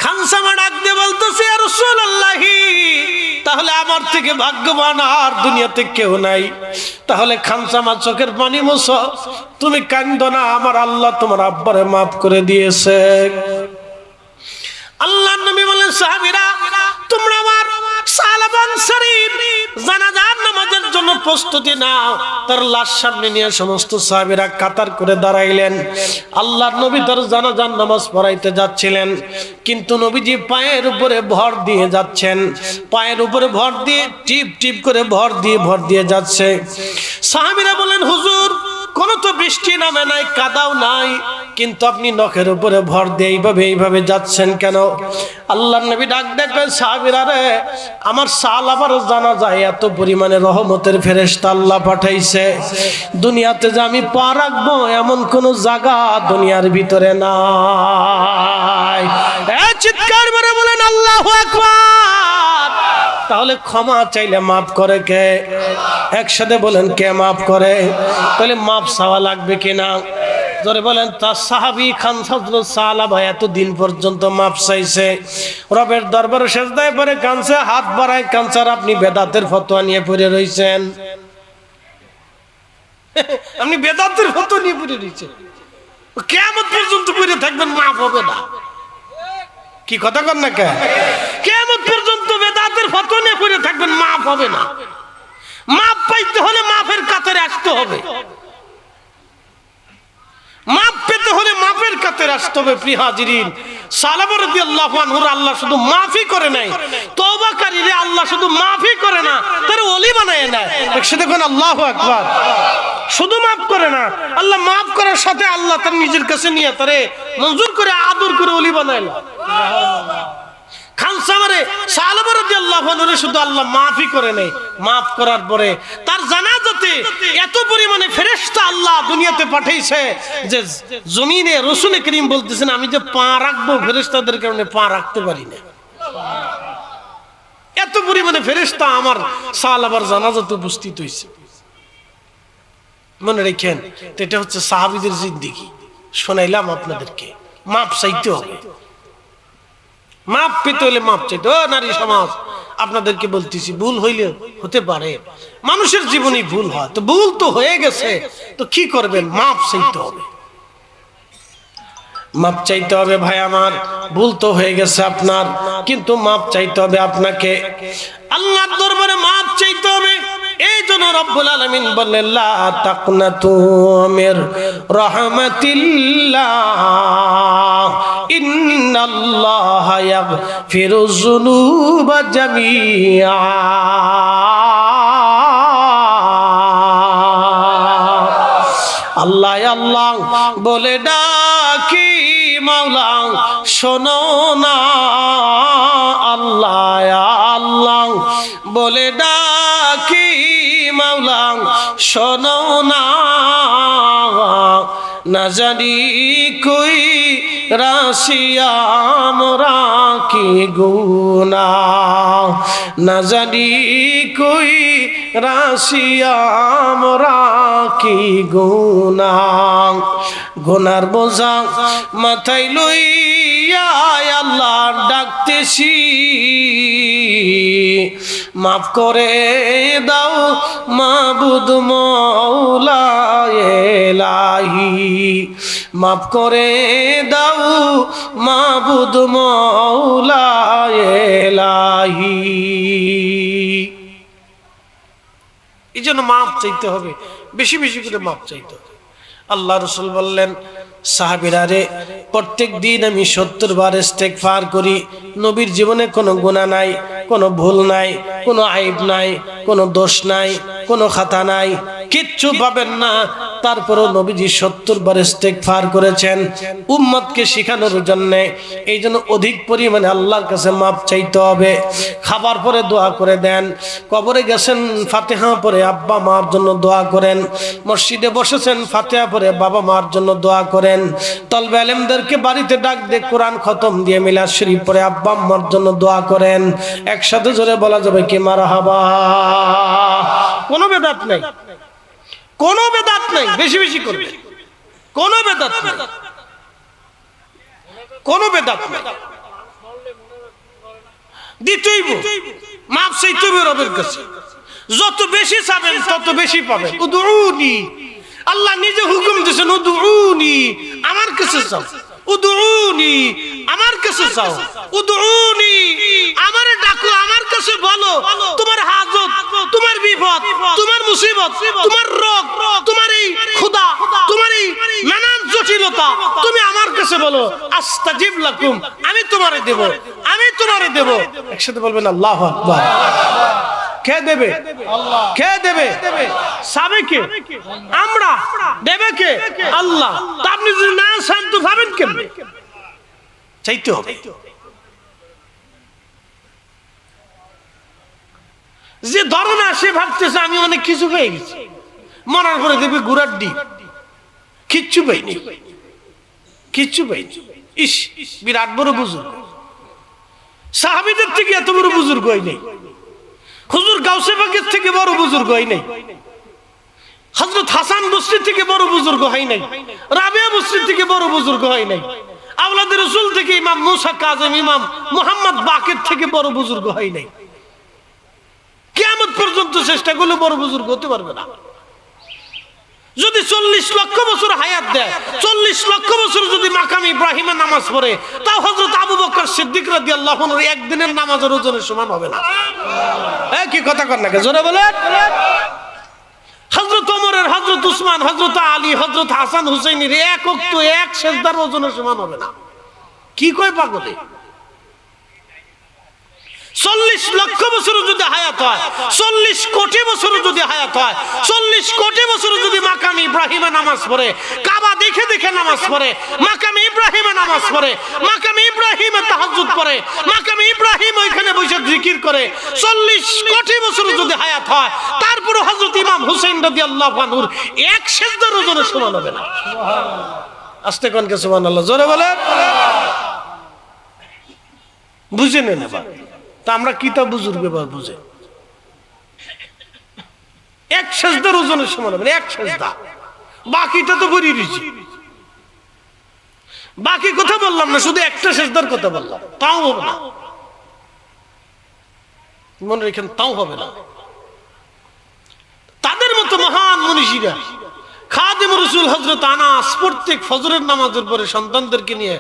খানসামা ডাক দিয়ে বলতেছে, ইয়া রাসূলুল্লাহ, তাহলে আমার থেকে ভাগ্যবান আর দুনিয়াতে কেউ নাই। তাহলে খানসামা চোখের পানি মুছো, তুমি কান্দো না, আমার আল্লাহ তোমার আব্বারে মাফ করে দিয়েছে। আল্লাহর নবী বলেন, সাহাবীরা, তোমরা আমার সালাবান শরীফ জানাজার নামাজের জন্য প্রস্তুতি নাও। তার লাশ সামনে নিয়ে সমস্ত সাহাবীরা কাতার করে দাঁড়াইলেন। আল্লাহর নবী তার জানাজার নামাজ পড়াইতে যাচ্ছিলেন, কিন্তু নবীজি পায়ের উপরে ভর দিয়ে যাচ্ছেন, পায়ের উপরে ভর দিয়ে টিপ টিপ করে ভর দিয়ে যাচ্ছে। সাহাবীরা বলেন, হুজুর, কোনো তো বৃষ্টি নামে নাই, কাদাও নাই, কিন্তু আপনি নখের উপরে ভর দিয়ে এইভাবে যাচ্ছেন কেন? আল্লাহর নবী ডাক দেখবেন, সাহাবীরা রে, আমার সাহাবার জানা যায় এত পরিমাণে রহমতের ফেরেশতা আল্লাহ পাঠাইছে, দুনিয়াতে যে আমি পা রাখবো এমন কোন জায়গা দুনিয়ার ভিতরে নাই। চিৎকার করে বলেন আল্লাহু আকবার। তাহলে ক্ষমা চাইলে মাফ করে কে? একসাথে বলেন, কে মাফ করে? তাহলে মাফ চাওয়া লাগবে কিনা? জোরে বলেন। তার সাহাবী খানসা হযরত সালাবা এতদিন পর্যন্ত মাপ চাইছে, রবের দরবারে সেজদায় পড়ে কাঁদছে, হাত বাড়ায় কাঁদছে, আর আপনি বেদাতের ফতোয়া নিয়ে পড়ে রইছেন। আপনি বেদাতের ফতোয়া নিয়ে পড়ে রইছেন, কিয়ামত পর্যন্ত পড়ে থাকবেন, মাফ হবে না। কি কথা কন না কে? কিয়ামত পর্যন্ত বেদাতের ফতোয়া নিয়ে পড়ে থাকবেন, মাফ হবে না। মাপ পাইতে হলে মাফের কাতারে আসতে হবে, মাপ পেতে হলে মাপের কাতারে আসতে হবে। প্রিয় হাজিরিন, সালাবা রাদিয়াল্লাহু আনহুর আল্লাহ শুধু মাফই করে নাই, তওবাকারীরে আল্লাহ শুধু মাফই করে না, তার ওলি বানায় না। একসাথে কোন আল্লাহু আকবার। শুধু মাফ করে না, আল্লাহ মাফ করার সাথে আল্লাহ তার নিজের কাছে নিয়ে তারে মঞ্জুর করে আদর করে ওলি বানায় না। খানসামারে সালাবা রাদিয়াল্লাহু আনহু শুধু আল্লাহ মাফই করে নাই, মাফ করার পরে তার জানাজাতে এত পরিমাণে ফেরেশতা আল্লাহ দুনিয়াতে পাঠাইছে যে জমিনে রাসূল করিম বলতেছেন, আমি যে পা রাখবো ফেরেশতাদের কারণে পা রাখতে পারি না। এত পরিমাণে ফেরেশতা আমার সালাবার জানাজাতে উপস্থিত হয়েছে। মনে রেখেন, এটা হচ্ছে সাহাবীদের জিন্দেগি। শোনাইলাম আপনাদেরকে, মাপ চাইতে হবে, মাপ পেতে হলে মাপ চাইতে। ও নারী সমাজ, আপনাদেরকে বলতেছি, ভুল হইলে হতে পারে, মানুষের জীবনে ভুল হয়, তো ভুল তো হয়ে গেছে, তো কি করবেন? মাপ চাইতে হবে, মাপ চাইতে হবে। ভাই আমার, ভুল তো হয়ে গেছে আপনার, কিন্তু মাপ চাইতে হবে আপনাকে, আল্লাহর দরবারে মাপ চাইতে হবে। এই জন্য রব্বুল আলামিন বললেন, লা তাকনাতু মির রাহমাতিল্লাহ ইন্নাল্লাহা ইয়াগফিরুয যুনুবা জামিআ। আল্লাহ আল্লাহ বলে ডাকি, মাওলা শোনো না। আল্লাহ আল্লাহ বলে ডাকি, মাওলা শোনো না। না জানি কই রাশিয়া মোরা কি গুনাহ, না জানি কই রাশিয়া মোরা কি গুনাহ। গুনার বোঝা মাথায় লইয়া আল্লাহ ডাকতেছি, মাফ করে দাও মাবুদ মওলা ইলাহি, মাফ করে দাও মাবুদ মওলা ইলাহি। এই জন্য মাফ চাইতে হবে, বেশি বেশি করে মাফ চাইতে হবে। আল্লাহ রাসূল বললেন, সাহাবীরা রে, প্রত্যেক দিন আমি 70 বার ইস্তেগফার করি। নবীর জীবনে কোনো গুনাহ নাই, কোনো ভুল নাই, কোনো আইব নাই, কোনো দোষ নাই, কোনো খাতা নাই, কিচ্ছু পাবেন না। তারপরও নবীজি 70 বার ইস্তেগফার করেছেন উম্মতকে শেখানোর জন্য। এই জন্য অধিক পরিমাণে আল্লাহর কাছে মাপ চাইতে হবে। খাবার পরে দোয়া করে দেন, কবরে গেছেন ফাতিহা পরে আব্বা মার জন্য দোয়া করেন, মসজিদে বসেছেন ফাতিহা পরে বাবা মার জন্য দোয়া করেন, তলবে আলেমদেরকে বাড়িতে ডাক দিয়ে কোরআন খতম দিয়ে মিলাদ শরীফ পরে আব্বা আম্মার জন্য দোয়া করেন। একসাথে জোরে বলা যাবে কি মারহাবা। কোনো বেদাত নাই, কোনো বেদাত নাই, বেশি বেশি করবে, কোনো বেদাত নাই, কোনো বেদাত নাই। দিতেইব, মাপ চাইতে হবে রবের কাছে। যত বেশি চাবেন তত বেশি পাবেন। উদউনি, আল্লাহ নিজে হুকুম দিয়েছেন, উদউনি, আমার কাছে চাও, উদউনি, আমার কাছে চাও, উদউনি, আমারে ডাকো, আমার কাছে বলো তোমার হাজত, তোমার বিপদ, তোমার মুসিবত, তোমার রোগ, তোমার এই ক্ষুধা, তোমার এই নানান জটিলতা, তুমি আমার কাছে বলো। আস্তাজিব লাকুম, আমি তোমারে দেব, আমি তোমারে দেব। একসাথে বলবেন আল্লাহু আকবার। কে দেবে? কে দেবে? সাবে কে? আমরা। দেবে কে? আল্লাহ। তা আপনি যদি না চান তো পাবেন কেমনে? চাইতে হবে। যে ধরে না সে ভাবতেছে আমি অনেক কিছু পেয়ে গেছি, মরার পরে দেখবে গুড়ার ডিম, কিচ্ছু পাইনি, কিচ্ছু পাইনি। ইস, বিরাট বড় বুজুর্গ, সাহাবীদের থেকে এত বড় বুজুর্গ হয় নাই, হুজুর গাউসে পাকের থেকে বড় বুজুর্গ হয় নাই। হযরত হাসান বসরি থেকে বড় বুজুর্গ হয় নাই, রাবিয়া বসরি থেকে বড় বুজুর্গ হয় নাই, আওলাদ রাসূল থেকে ইমাম মুসা কাযেম, ইমাম মুহাম্মদ বাকির থেকে বড় বুজুর্গ হয় নাই। কিয়ামত পর্যন্ত চেষ্টা করলে বড় বুজুর্গ হতে পারবে না। যদি 40 লক্ষ বছর হায়াত দেয়, 40 লক্ষ বছর যদি মাকাম ইব্রাহিমে নামাজ পড়ে, তাও হযরত আবু বকর সিদ্দিক রাদিয়াল্লাহু আনহু একদিনের নামাজের ওজনের সমান হবে না। কি কথা কর না, জোরে বলেন। হযরত ওমরের, হযরত উসমান, হযরত আলী, হযরত হাসান হুসাইনের এক ওয়াক্ত এক সিজদার ওজনের সমান হবে না। কি কয় পাগলে? 40 লক্ষ বছর যদি হায়াত হয়, 40 কোটি বছর যদি হায়াত হয়, 40 কোটি বছর যদি মাকাম ইব্রাহিমে নামাজ পড়ে, কাবা দেখে দেখে নামাজ পড়ে, মাকাম ইব্রাহিমে নামাজ পড়ে, মাকাম ইব্রাহিমে তাহাজ্জুদ পড়ে, মাকাম ইব্রাহিম ওইখানে বসে জিকির করে, 40 কোটি বছর যদি হায়াত হয়, তারপরে হযরত ইমাম হুসাইন রাদিয়াল্লাহু আনহুর এক সিজদার ওজনের সমান হবে না। আস্তে কোন কে সুবহানাল্লাহ, জোরে বলেন। বুঝে নেন এবার। তা আমরা কিতাব বুজুর্গ এবার বুঝে, এক সেজদার ওজনের সমান হবে, এক সেজদা। বাকিটা তো বড়ি দিয়েছি, বাকি কথা বললাম না, শুধু একটা সেজদার কথা বললাম, তাও হবে না। মনে রেখেন, তাও হবে না। তাদের মতো মহান মনীষীরা, খাদিম রাসূল হযরত আনাস প্রত্যেক ফজরের নামাজের পরে সন্তানদেরকে নিয়ে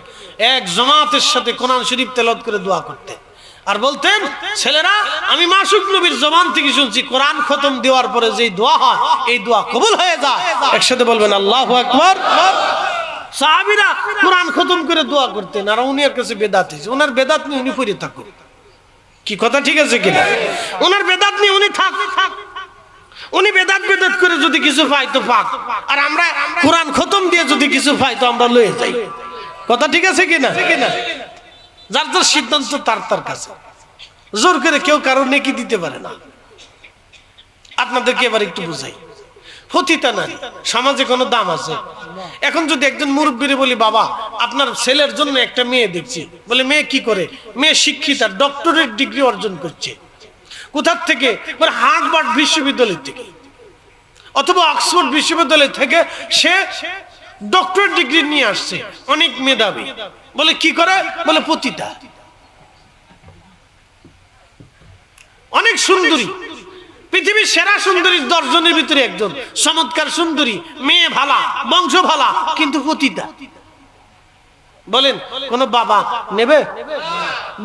এক জামাতের সাথে কোরআন শরীফ তেলাওয়াত করে দোয়া করতেন আর বলতেন, ছেলেরা, আমি মাসুক নবীর জবান থেকে শুনছি কোরআন খতম দেওয়ার পরে যে দোয়া হয়, এই দোয়া কবুল হয়ে যায়। একসাথে বলবেন আল্লাহু আকবার। সাহাবীরা কোরআন খতম করে দোয়া করতেন, আর উনি এর কাছে বেদাত হয়েছে, ওনার বেদাত নিয়ে উনি পড়ে থাকুক। কি কথা ঠিক আছে কিনা? ওনার বেদাত নিয়ে উনি থাক, উনি বেদাত বেদাত করে যদি কিছু পাই তো পাক, আর আমরা কোরআন খতম দিয়ে যদি কিছু পাই তো আমরা লয়ে যাই। কথা ঠিক আছে কিনা? যার যার সিদ্ধান্ত তার তার কাছে, জোর করে কেউ কারো নেকি দিতে পারে না। আপনাদেরকে এবার একটু বুঝাই, পতিতা নারী সমাজে কোনো দাম আছে? এখন যদি একজন মুরব্বীরে বলি, বাবা আপনার ছেলের জন্য একটা মেয়ে দেখছি, বলে মেয়ে কি করে? মেয়ে শিক্ষিতা, ডক্টরেট ডিগ্রি অর্জন করছে। কোথার থেকে? বলে হার্ভার্ড বিশ্ববিদ্যালয় থেকে অথবা অক্সফোর্ড বিশ্ববিদ্যালয় থেকে সে ডক্টরেট ডিগ্রি নিয়ে আসছে, অনেক মেধাবী। বলে কি করে? বলে পতিতা। অনেক সুন্দরী, পৃথিবীর সেরা সুন্দরী 10 জনের ভিতরে একজন, চমৎকার সুন্দরী, মেয়ে ভালা, বংশ ভালা, কিন্তু পতিতা। বলেন কোন বাবা নেবে?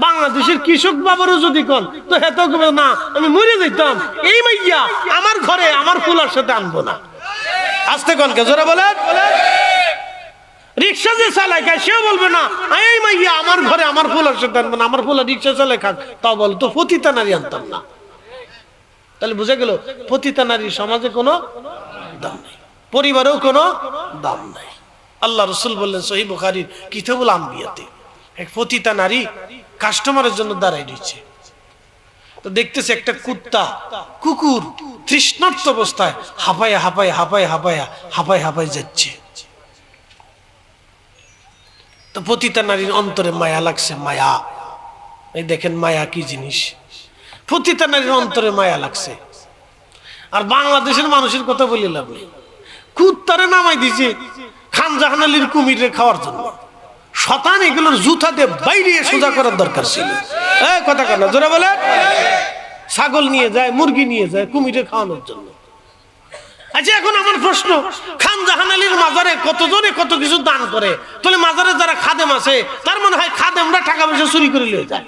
বাংলাদেশের কৃষক বাবারও যদি কোন, তো হেতো না, আমি মরে যেতাম, এই মাইয়া আমার ঘরে আমার ফুলার সাথে আনবো না। আস্তে কোন কে জোরে বলেন। রিক্সা যে চালায় সেও বলবে না, এই মাইয়া আমার ঘরে আমার ফুলার সাথে আনবো না, আমার ফুলা রিক্সা চালায় খাক, তাও বল তো পতিতা নারী আনতাম না। তাহলে বুঝে গেল, পতিতা নারী সমাজে কোনো দাম নেই, পরিবারেও কোনো দাম নাই। আল্লাহ রাসূল বললেন সহিহ বুখারীর কিতাবুল আম্বিয়াতে, এক পতিতা নারী কাস্টমারের জন্য দাঁড়াই রয়েছে। তো দেখতেছে একটা কুত্তা, কুকুর তৃষ্ণার্ত অবস্থায় হাঁপায়া হাঁপায়া হাঁপায়া হাঁপায়া হাঁপায় হাঁপায় যাচ্ছে। তো পতিতা নারীর অন্তরে মায়া লাগছে, মায়া। এই দেখেন মায়া কি জিনিস, পতিতা নারীর অন্তরে মায়া লাগছে। আর বাংলাদেশের মানুষের কথা বলে লাভ নেই, কুত্তারে নামাই দিছে খান জাহান আলীর কুমিরে খাওয়ার জন্য। শতান এগুলোর জুতা দিয়ে বাইরে সোজা করার দরকার ছিল। কথা কেন জোরে বলে? ছাগল নিয়ে যায়, মুরগি নিয়ে যায় কুমিরে খাওয়ানোর জন্য। আচ্ছা, এখন আমার প্রশ্ন, খান জাহান আলীর মাজারে কতজনে কত কিছু দান করে, তাহলে মাজারে যারা খাদেম আছে তার মনে হয় খাদেমরা টাকা পয়সা চুরি করে নিয়ে যায়।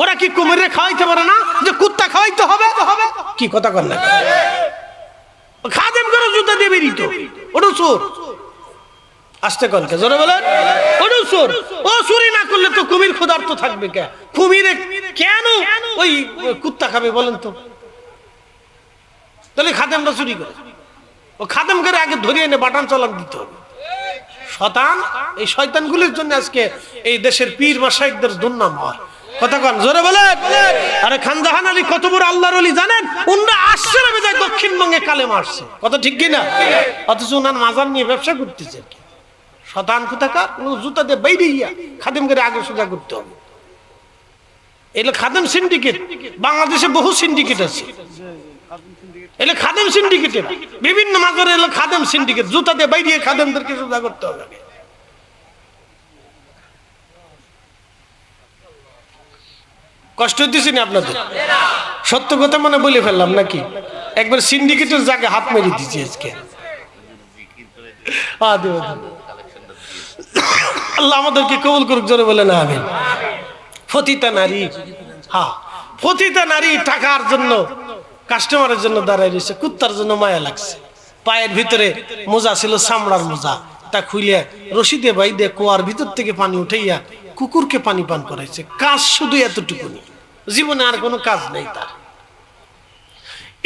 ওরা কি কুমিরে খাওয়াইতে পারে না, যে কুত্তা খাওয়াইতে হবে? কি কথা কর না, খাদেম করে জুতা দিয়ে বেরিত, ওটা চোর। আসতে কনকে জোরে বলেন, ওটা চোর। ও চুরি না করলে তো কুমির ক্ষুধার্ত থাকবে কে? কুমিরে কেন ওই কুত্তা খাবে বলেন তো? তাহলে খাদেমরা চুরি করে, ও খাদেম করে আগে ধরিয়ে এনে বাটান চালান দিতে হবে। শতান, এই শয়তানগুলির জন্য আজকে এই দেশের পীর মাশায়েখদের দুর্নাম হয়। কথা কন জোরে বলেন। আরে খান জাহান আলী কত বড় আল্লাহর ওলি জানেন? উনরা আসছে না বিদায় দক্ষিণবঙ্গে কালেমা আসছে। কথা ঠিক কিনা? অথচ উনার মাজার নিয়ে ব্যবসা করতেছে। শতান কোথাকার, জুতা দিয়ে বাইরে গিয়া খাদেম করে আগে সোজা করতে হবে। এগুলো খাদেম সিন্ডিকেট। বাংলাদেশে বহু সিন্ডিকেট আছে। এলে খাদেম সিন্ডিকেটের বিভিন্ন মাজারে এলো খাদেম সিন্ডিকেট, জুতা দিয়ে বাইরে খাদেমদেরকে সোজা করতে হবে। কষ্ট হইতেছি না আপনাদের? সত্য কথা মনে বলে ফেললাম নাকি? একবার সিন্ডিকেটের জায়গায় হাত মেরে দিচ্ছি আজকে। আল্লাহ আমাদেরকে কবুল করুক, জোরে বলে না আমিন। ফতিতা নারী, হ্যাঁ ফতিতা নারী টাকার জন্য কাস্টমারের জন্য দাঁড়ায় রয়েছে, কুত্তার জন্য মায়া লাগছে। পায়ের ভিতরে মোজা ছিল চামড়ার মোজা, তা খুলে রশি দিয়ে বাই দিয়ে কুয়ার ভিতর থেকে পানি উঠাইয়া কুকুরকে পানি পান করাইছে। কাজ শুধু এতটুকুনি, জীবনে আর কোনো কাজ নেই তার।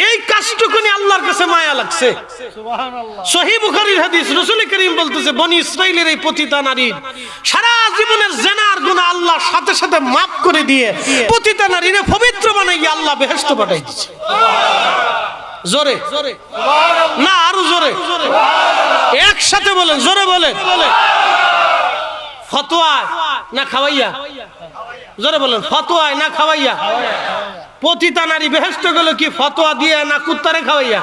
এই কাজটুকুনি আল্লাহর কাছে মায়া লাগছে। সহিহ বুখারীর হাদিস, রাসূল করিম বলতেছে বনি ইসরাইলের এই পতিতা নারী সারা জীবনের জিনার গুনাহ আল্লাহর সাথে সাথে মাফ করে দিয়ে পতিতা নারীরে পবিত্র বানাইয়া আল্লাহ বেহেশতে পাঠাই দিয়েছে। জোরে না আরো জোরে একসাথে বলেন, জোরে বলেন। ফতোয়া না খাওয়াইয়া, জোরে বলেন। ফতোয়া না খাওয়াইয়া। পতিতা নারী বেহেশতে গেল কি ফতোয়া দিয়ে না কুত্তারে খাওয়াইয়া?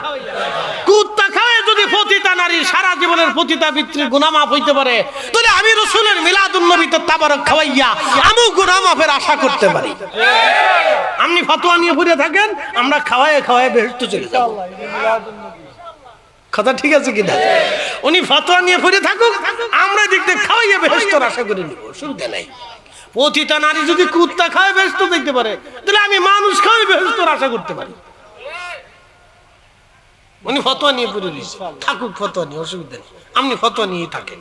কুত্তা খাওয়ায় যদি পতিতা নারী সারা জীবনের পতিতা পিতৃর গুনাহ মাফ হইতে পারে, তাহলে আমি রাসূলের মিলাদুন নবীতে তাবারক খাওয়াইয়া আমিও গুনাহ মাফের আশা করতে পারি। আপনি ফতোয়া নিয়ে পড়ে থাকেন, আমরা খাওয়ায় খাওয়ায় বেহেশতে চলে যাব। কথা ঠিক আছে কিনা? উনি ফতোয়া নিয়ে পড়ে থাকুক, আমরা দেখতে খাওয়াইয়া বেহেশতের আশা করে নিব, অসুবিধা নাই। পতিতা নারী যদি কুত্তা খায় বেহেশত দেখতে পারে, তাহলে আমি মানুষ খাওয়াই বেহেশতের আশা করতে পারি। উনি ফতোয়া নিয়ে পড়ে দিয়েছে, থাকুক ফতোয়া নিয়ে, অসুবিধা নেই। আপনি ফতোয়া নিয়েই থাকেন,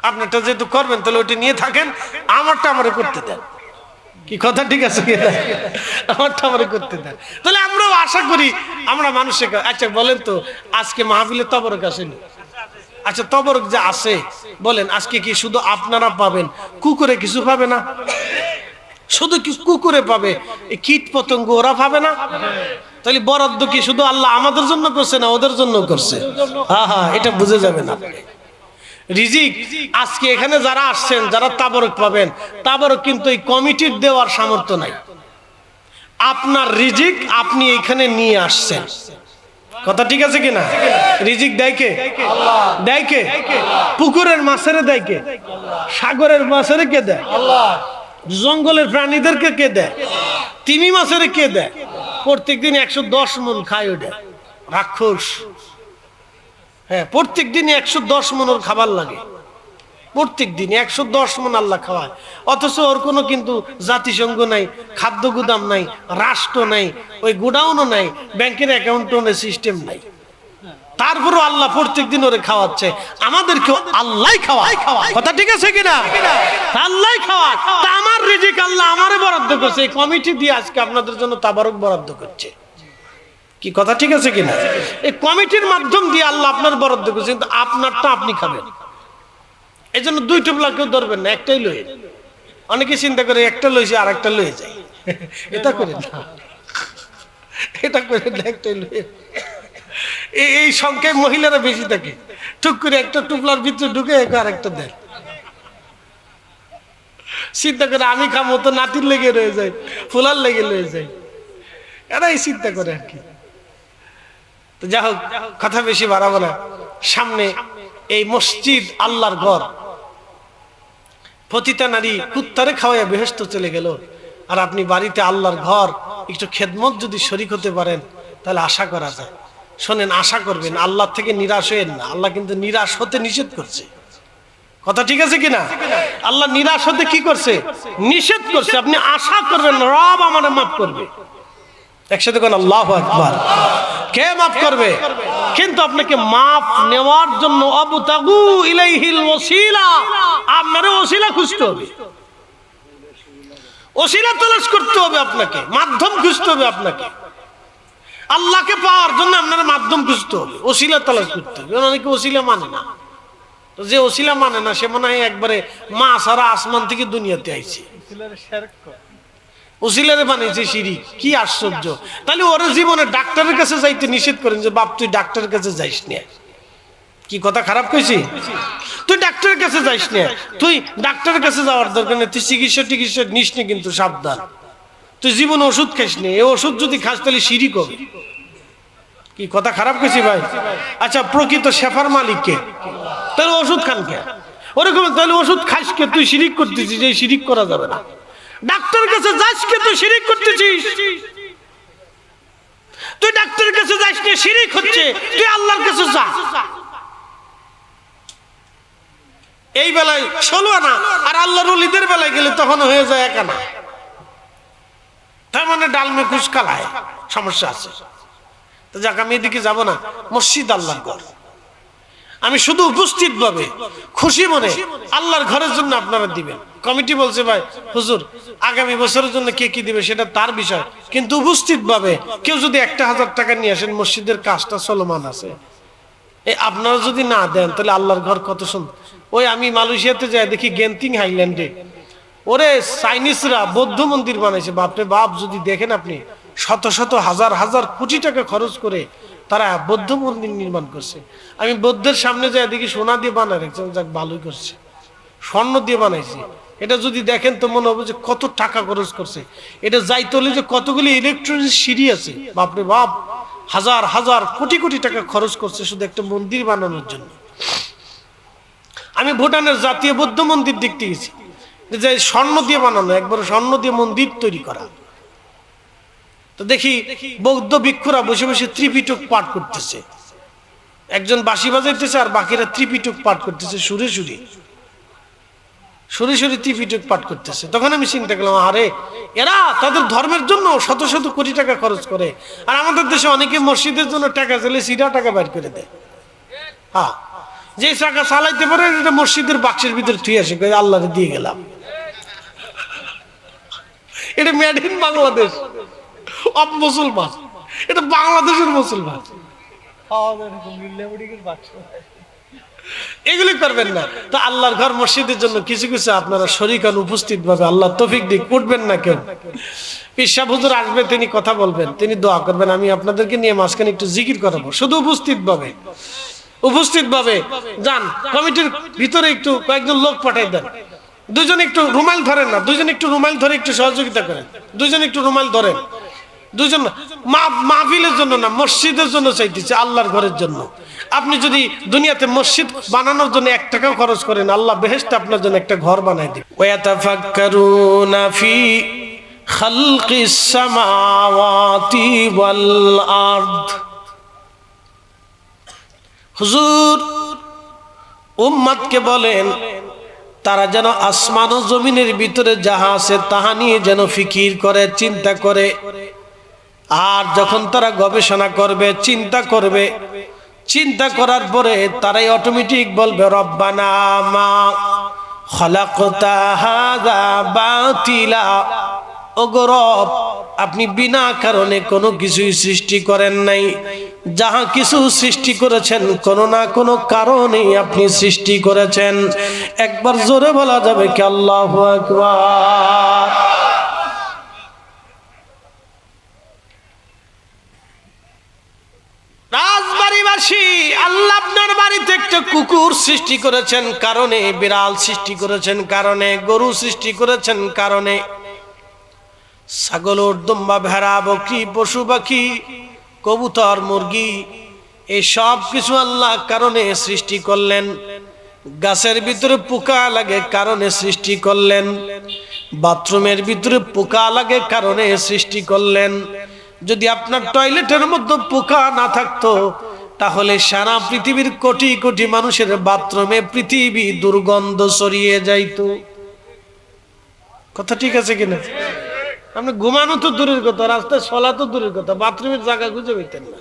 আপনারটা যেহেতু করবেন তাহলে ওইটা নিয়ে থাকেন, আমারটা আমারে করতে দেন। কি কথা ঠিক আছে কিনা? আমারটা আমারে করতে দেন, তাহলে আমরাও আশা করি আমরা মানুষের। আচ্ছা বলেন তো, আজকে মাহফিলে তবরক আসেনি? আচ্ছা তবরক যে আছে বলেন, আজকে কি শুধু আপনারা পাবেন, কুকুরে কিছু পাবে না? শুধু কি কুকুরে পাবে, কীট পতঙ্গ ওরা পাবে না? তাহলে বরাদ্দ কি শুধু আল্লাহ আমাদের জন্য করছে না ওদের জন্য করছে? হ্যাঁ হ্যাঁ, এটা বুঝে যাবেন আপনি। রিজিক আজকে এখানে যারা আসছেন, যারা তাবরক পাবেন, তাবরক কিন্তু এই কমিটির দেওয়ার সামর্থ্য নাই। আপনার রিজিক আপনি এখানে নিয়ে আসছেন। কথা ঠিক আছে কিনা? রিজিক দেয় কে? দেয় কে? পুকুরের মাছের দেয় কে? সাগরের মাছের কে দেয়? জঙ্গলের প্রাণীদেরকে কে দেয়? তিমি মাছের কে দেয়? প্রত্যেকদিন 110 মন খায় ওটা রাক্ষস। হ্যাঁ, প্রত্যেক দিন 110 মনের খাবার লাগে, প্রত্যেক দিন 110 মন আল্লাহ খাওয়ায়। অথচ ওর কোনো কিন্তু জাতিসংঘ নাই, খাদ্য গুদাম নাই, রাষ্ট্র নাই, ওই গোডাউনও নাই, ব্যাংকের অ্যাকাউন্টও সিস্টেম নাই। তারপরও আল্লাহ প্রত্যেক দিন ওরে খাওয়াচ্ছে। আমাদেরকেও আল্লাহ খাওয়ায়। কথা ঠিক আছে কিনা? আল্লাহ খাওয়ায়। তা আমার রিজিক আল্লাহ আমারে বরাদ্দ করছে, এই কমিটি দিয়ে আজকে আপনাদের জন্য তাবারক বরাদ্দ করছে। কি কথা ঠিক আছে কিনা? এই কমিটির মাধ্যম দিয়ে আল্লাহ আপনার বরাদ্দ করছে, কিন্তু আপনারটা আপনি খাবেন। এই জন্য দুই টোপলা কেউ ধরবেন না, একটাই লয়ে। অনেকে চিন্তা করে একটা লইছে আর একটা লয়ে যায়, এটা করে না, এটা করে না, একটাই লয়ে। এই সংখ্যায় মহিলারা বেশি থাকে, টুক করে একটা টুপলার ভিতরে ঢুকে আর একটা দেয়। চিন্তা করে আমি খামো তো নাতির লেগে রয়ে যায়, ফুলার লেগে রয়ে যায়, এরাই চিন্তা করে আর কি। তো যাই হোক, কথা বেশি বাড়াবো না। সামনে এই মসজিদ আল্লাহর ঘর, পতিতা নারী কুত্তারে খাওয়াইয়া বেহেশত চলে গেল, আর আপনি বাড়িতে আল্লাহর ঘর একটু খেদমত যদি শরীক হতে পারেন, তাহলে আশা করা যায়। শোনেন, আশা করবেন, আল্লাহ থেকে নিরাশ হয়েন না। আল্লাহ কিন্তু নিরাশ হতে নিষেধ করছে। কথা ঠিক আছে কিনা? আল্লাহ নিরাশ হতে কি করছে? নিষেধ করছে। আপনি আশা করবেন রব আমারে মাফ করবে। একসাথে কোন আল্লাহু আকবার। কে মাফ করবে? কিন্তু আপনাকে মাফ নেওয়ার জন্য আবতাগু ইলাইহিল ওসিলা, আপনার ওসিলা খুঁজতে হবে, ওসিলা তলাশ করতে হবে, আপনাকে মাধ্যম খুঁজতে হবে। আপনাকে আল্লাহকে পাওয়ার জন্য আপনার মাধ্যম খুঁজতে হবে, ওসিলা তলাশ করতে হবে। অনেকে ওসিলা মানে না, তো যে ওসিলা মানে না সে মনে হয় একবারে মা সারা আসমান থেকে দুনিয়াতে আইছে, ওসিলারে বানাইছে শিরিক। কি আশ্চর্য! তাহলে ওর জীবনে ডাক্তারের কাছে যাইতে নিষেধ করেন যে বাপ তুই ডাক্তারের কাছে যাইস না। কি কথা খারাপ কইছি? তুই ডাক্তারের কাছে যাইস না, তুই ডাক্তারের কাছে যাওয়ার দরকার নেই, তুই চিকিৎসা নিস নি, কিন্তু সাবধান, তুই জীবনে ওষুধ খাইস না। এই ওষুধ যদি খাস তাহলে শিরিক হবে। কি কথা খারাপ কইছি ভাই? আচ্ছা, প্রকৃত শেফার মালিক কে? তাহলে ওষুধ খান কে? ওরকম তাহলে ওষুধ খাইস কে? তুই শিরিক করতেছিস, এই শিরিক করা যাবে না। ডাক্তারের কাছে যাস কে? তুই শিরিক করতেছিস। তুই ডাক্তারের কাছে যাস কে? শিরিক হচ্ছে। তুই আল্লাহর কাছে যা। এই বেলায় 16 আনা, আর আল্লাহর ওলিদের বেলায় গেলে তখন হয়ে যায় 1 আনা। তার মানে ডালমে কুচকালায় সমস্যা আছে। তো যাক, আমি এদিকে যাব না। মসজিদ আল্লাহর ঘর। আমি শুধু উপস্থিত ভাবে খুশি মনে আল্লাহর ঘরের জন্য আপনারা দিবেন। কমিটি বলছে ভাই হুজুর আগামী বছরের জন্য কে কি দিবে সেটা তার বিষয়, কিন্তু উপস্থিত ভাবে কেউ যদি 1000 টাকা নিয়ে আসেন, মসজিদের কাজটা চলমান আছে। এই আপনারা যদি না দেন তাহলে আল্লাহর ঘর কত সুন্দর। ওই আমি মালয়েশিয়াতে যাই দেখি গেন্টিং হাইল্যান্ডে ওরে চাইনিজরা বৌদ্ধ মন্দির বানাইছে। বাপরে বাপ, যদি দেখেন আপনি, শত শত হাজার হাজার কোটি টাকা খরচ করে তারা বৌদ্ধ মন্দির নির্মাণ করছে। আমি বৌদ্ধের সামনে যাই দেখি সোনা দিয়ে বানায় রাখছে। যাক, ভালোই করছে, স্বর্ণ দিয়ে বানাইছে। এটা যদি দেখেন তো মনে হবে যে কত টাকা খরচ করছে। এটা যাইতে হলে যে কতগুলি ইলেকট্রনিক সিঁড়ি আছে, বাপরে বাপ, হাজার হাজার কোটি কোটি টাকা খরচ করছে শুধু একটা মন্দির বানানোর জন্য। আমি ভুটানের জাতীয় বৌদ্ধ মন্দির দেখতে গেছি, যে স্বর্ণ দিয়ে বানানো, একবার স্বর্ণ দিয়ে মন্দির তৈরি করা। তো দেখি বৌদ্ধ ভিক্ষুরা বসে বসে ত্রিপিটক পাঠ করতেছে। একজন বাঁশি বাজাইতেছে আর বাকিরা ত্রিপিটক পাঠ করতেছে, সুরে সুরে সুরে সুরে ত্রিপিটক পাঠ করতেছে। তখন আমি চিন্তা করলাম, আরে এরা তাদের ধর্মের জন্য শত শত কোটি টাকা খরচ করে, আর আমাদের দেশে অনেকে মসজিদের জন্য টাকা চাইলে সিধা টাকা বের করে দেয়। হ্যাঁ, যে টাকা চালাইতে পারে এটা মসজিদের বাক্সের ভিতরে থুই আসে, আল্লাহরে দিয়ে গেলাম। এটা মেড ইন বাংলাদেশ অফ মুসলমান, এটা বাংলাদেশের মুসলমান। এগুলি করবেন না। তো আল্লাহর ঘর মসজিদের জন্য কিছু কিছু আপনারা শরীক হন, উপস্থিত ভাবে। আল্লাহ তৌফিক দিক, উঠবেন না কেউ। পিসা হুজুর আসবে, তিনি কথা বলবেন, তিনি দোয়া করবেন, আমি আপনাদেরকে নিয়ে মাঝখানে একটু জিকির করাবো। শুধু উপস্থিত ভাবে, উপস্থিত ভাবে যান। কমিটির ভিতরে একটু কয়েকজন লোক পাঠাই দেন। দুজন একটু রুমাল ধরেন না, দুজন একটু রুমাল ধরে একটু সহযোগিতা করেন। দুজন একটু রুমাল ধরেন, দুজন। মাহফিলের জন্য না, মসজিদের জন্য চাইতেছে, আল্লাহর ঘরের জন্য। আপনি যদি দুনিয়াতে মসজিদ বানানোর জন্য 1 টাকাও খরচ করেন, আল্লাহ বেহেশতে আপনার জন্য একটা ঘর বানাই দিবে। ওয়াতাফাক্কারুনা ফি খালকিস সামাওয়াতি ওয়াল আরদ। হুজুর উম্মতকে বলেন তারা যেন আসমান ও জমিনের ভিতরে যাহা আছে তাহা নিয়ে যেন ফিকির করে, চিন্তা করে। আর যখন তারা গবেষণা করবে, চিন্তা করবে, চিন্তা করার পরে তারাই অটোমেটিক বলবে রব্বানা মা খালাকতা হাযা বাতিলা। ওগো রব, আপনি বিনা কারণে কোনো কিছুই সৃষ্টি করেন নাই। যাহা কিছু সৃষ্টি করেছেন কোনো না কোনো কারণেই আপনি সৃষ্টি করেছেন। একবার জোরে বলা যাবে কি আল্লাহু আকবার। রাজবাড়িবাসী, আল্লাহ আপনার বাড়িতে একটা কুকুর সৃষ্টি করেছেন কারণে, বিড়াল সৃষ্টি করেছেন কারণে, গরু সৃষ্টি করেছেন কারণে, ছাগল, দুম্বা, ভেড়া, বকরি, পশু পাখি, কবুতর, মুরগি, এই সব কিছু আল্লাহ কারণে সৃষ্টি করলেন। গাছের ভিতরে পোকা লাগে কারণে সৃষ্টি করলেন, বাথরুমের ভিতরে পোকা লাগে কারণে সৃষ্টি করলেন। যদি আপনার টয়লেটের মধ্যে পোকা না থাকতো তাহলে সারা পৃথিবীর কোটি কোটি মানুষের বাথরুমে পৃথিবী দুর্গন্ধ ছড়িয়ে যাইতো। কথা ঠিক আছে কিনা? আপনি ঘুমানো তো দূরের কথা, রাস্তায় চলা তো দূরের কথা, বাথরুমের জায়গা খুঁজে পেতেন না।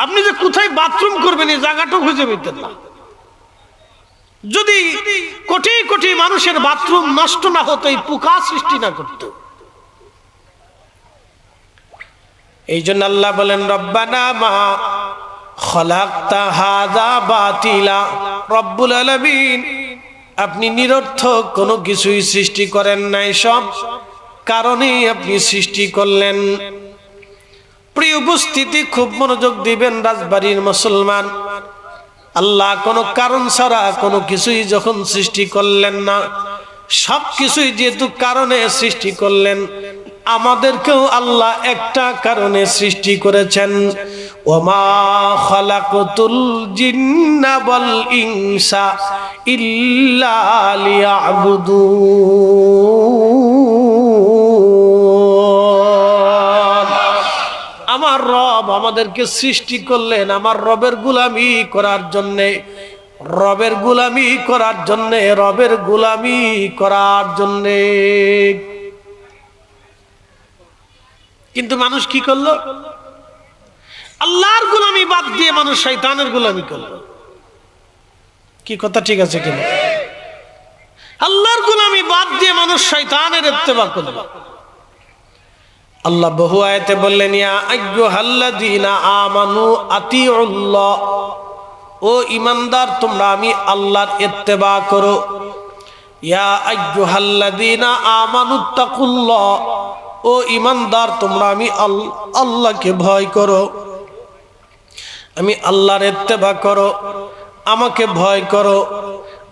আপনি যে কোথায় বাথরুম করবেন এই জায়গাটাও খুঁজে পেতেন না। যদি কোটি কোটি মানুষের বাথরুম নষ্ট না হতো, এই পোকা সৃষ্টি না করতো। এই জন্য আল্লাহ বলেন রব্বানা মা খালাকতা হাযা বাতিলা। রব্বুল আলামিন, আপনি নিরর্থক কোনো কিছুই সৃষ্টি করেন নাই, সব কারণেই আপনি সৃষ্টি করলেন। প্রিয় উপস্থিতি, খুব মনোযোগ দিবেন রাজবাড়ির মুসলমান। আল্লাহ কোনো কারণ ছাড়া কোনো কিছুই যখন সৃষ্টি করলেন না, সব কিছুই যেহেতু কারণে সৃষ্টি করলেন, আমাদেরকেও আল্লাহ একটা কারণে সৃষ্টি করেছেন, ওমা খালাকতুল জিন্না ওয়াল ইনসা ইল্লা লিয়াবুদুন। আমার রব আমাদেরকে সৃষ্টি করলেন আমার রবের গোলামি করার জন্যে, রবের গোলামি করার জন্যে, রবের গোলামি করার জন্যে। কিন্তু মানুষ কি করলো? আল্লাহর গোলামি বাদ দিয়ে মানুষ শয়তানের গোলামি করলো। কি কথা ঠিক আছে কিনা? আল্লাহর গোলামি বাদ দিয়ে মানুষ শয়তানের ইত্তেবা করলো। আল্লাহ বহু আয়াতে বললেন, ইয়া আইয়ুহাল্লাযীনা আমানু আতিউল্লাহ, ও ঈমানদার তোমরা আমি আল্লাহর ইত্তেবা করো। ইয়া আইয়ুহাল্লাযীনা আমানুত্তাকুল্লাহ, ও ঈমানদার তোমরা আমি আল্লাহকে ভয় করো, আমি আল্লাহর ইত্তেবা করো, আমাকে ভয় করো।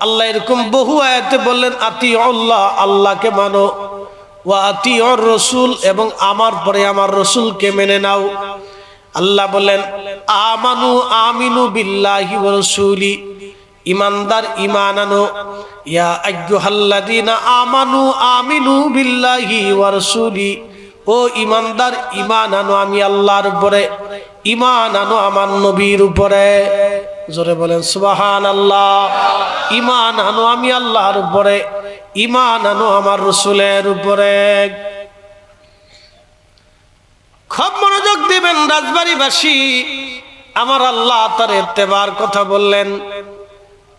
আল্লাহ এরকম বহু আয়াতে বললেন আতিউল্লাহ, আল্লাহকে মানো, ওয়া আতিউর রাসূল, এবং আমার পরে আমার রাসূলকে মেনে নাও। আল্লাহ বলেন আমানু আমিনু বিল্লাহি ওয়া রাসূলি, ঈমানদার ঈমান আনো। ইয়া আইয়ুহাল্লাযীনা আমানু আমিনু বিল্লাহি ওয়া রাসূলি, ও ঈমানদার ঈমান আনো আমি আল্লাহর উপরে, ঈমান আনো আমার নবীর উপরে। জোরে বলেন সুবহানাল্লাহ। ঈমান আনো আমি আল্লাহর উপরে, ঈমান আনো আমার রাসূলের উপরে। খুব মনোযোগ দিবেন রাজবাড়ীবাসী, আমার আল্লাহ তার ইত্তেবার কথা বললেন,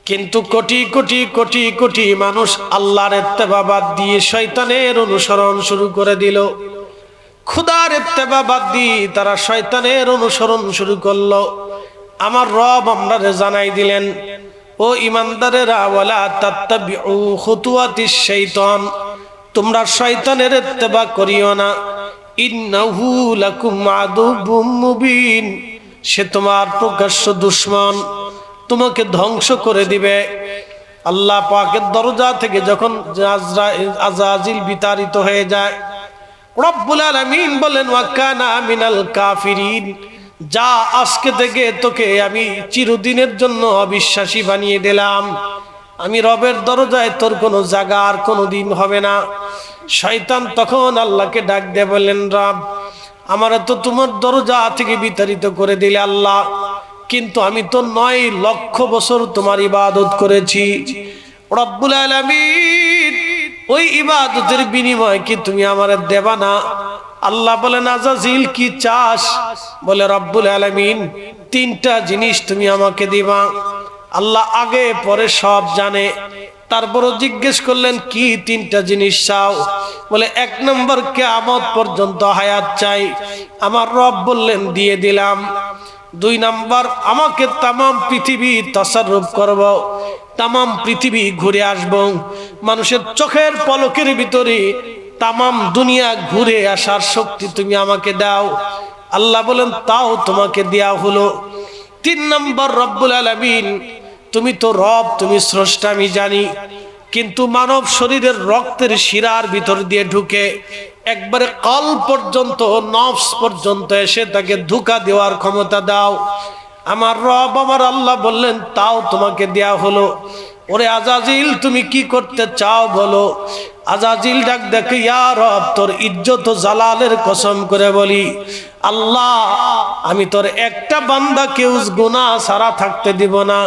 কিন্তু কোটি কোটি কোটি কোটি মানুষ আল্লাহর ইত্তেবা বাদ দিয়ে শয়তানের অনুসরণ শুরু করে দিল। খোদার ইত্তেবা বাদ দিয়ে তারা শয়তানের অনুসরণ শুরু করলো। আমার রব আমরারে জানাই দিলেন, ও ঈমানদারেরা, ওয়ালা তাত্তাবিউ খুতুওয়াতিশ শাইতান, তোমরা শয়তানের ইত্তেবা করিও না। ইন্নাহু লাকুম আদুউম মুবিন, সে তোমার প্রকাশ্য দুশমন, তোমাকে ধ্বংস করে দিবে। আল্লাহ পাকের দরজা থেকে যখন আজরাইল বিতাড়িত হয়ে যায়, রব্বুল আলামিন বলেন ওয়া কানা মিনাল কাফিরিন, যা আজকে থেকে তোকে আমি চিরদিনের জন্য অবিশ্বাসী বানিয়ে দিলাম। আমি রবের দরজায় তোর কোনো জায়গা আর কোনোদিন হবে না। শয়তান তখন আল্লাহকে ডাক দিয়ে বললেন, রব আমারে তো তোমার দরজা থেকে বিতাড়িত করে দিলে আল্লাহ, কিন্তু আমি তো 9 লক্ষ বছর তোমার ইবাদত করেছি। রব্বুল আলামিন ওই ইবাদতের বিনিময় কি তুমি আমারে দেবা না? আল্লাহ বলেন আজাজিল কি চাস? বলে রব্বুল আলামিন 3টা জিনিস তুমি আমাকে দিবা। আল্লাহ আগে পরে সব জানে, তারপরও জিজ্ঞেস করলেন কি 3টা জিনিস চাও? বলে 1 নম্বর কিয়ামত পর্যন্ত হায়াত চাই। আমার রব বললেন দিয়ে দিলাম। 2 নম্বর আমাকে তামাম পৃথিবী তাসাররুফ করব, তামাম পৃথিবী ঘুরে আসব, মানুষের চোখের পলকের ভিতরে তামাম দুনিয়া ঘুরে আসার শক্তি তুমি আমাকে দাও। আল্লাহ বলেন তাও তোমাকে দেয়া হলো। 3 নম্বর রব্বুল আলামিন, তুমি তো রব, তুমি স্রষ্টা আমি জানি, কিন্তু মানব শরীরের রক্তের শিরার ভিতর দিয়ে ঢুকে একবারে কল পর্যন্ত, নফস পর্যন্ত এসে তাকে ধোঁকা দেওয়ার ক্ষমতা দাও। আমার রব আমার আল্লাহ বললেন তাও তোমাকে দেয়া হলো। ওরে আজাজিল তুমি কি করতে চাও বলো? আজাজিল ডাক দেখে, ইয়া রব তোর ইজ্জত ও জালালের কসম করে বলি, আল্লাহ আমি তোর একটা বান্দাকেও গুনাহ ছাড়া থাকতে দিব না।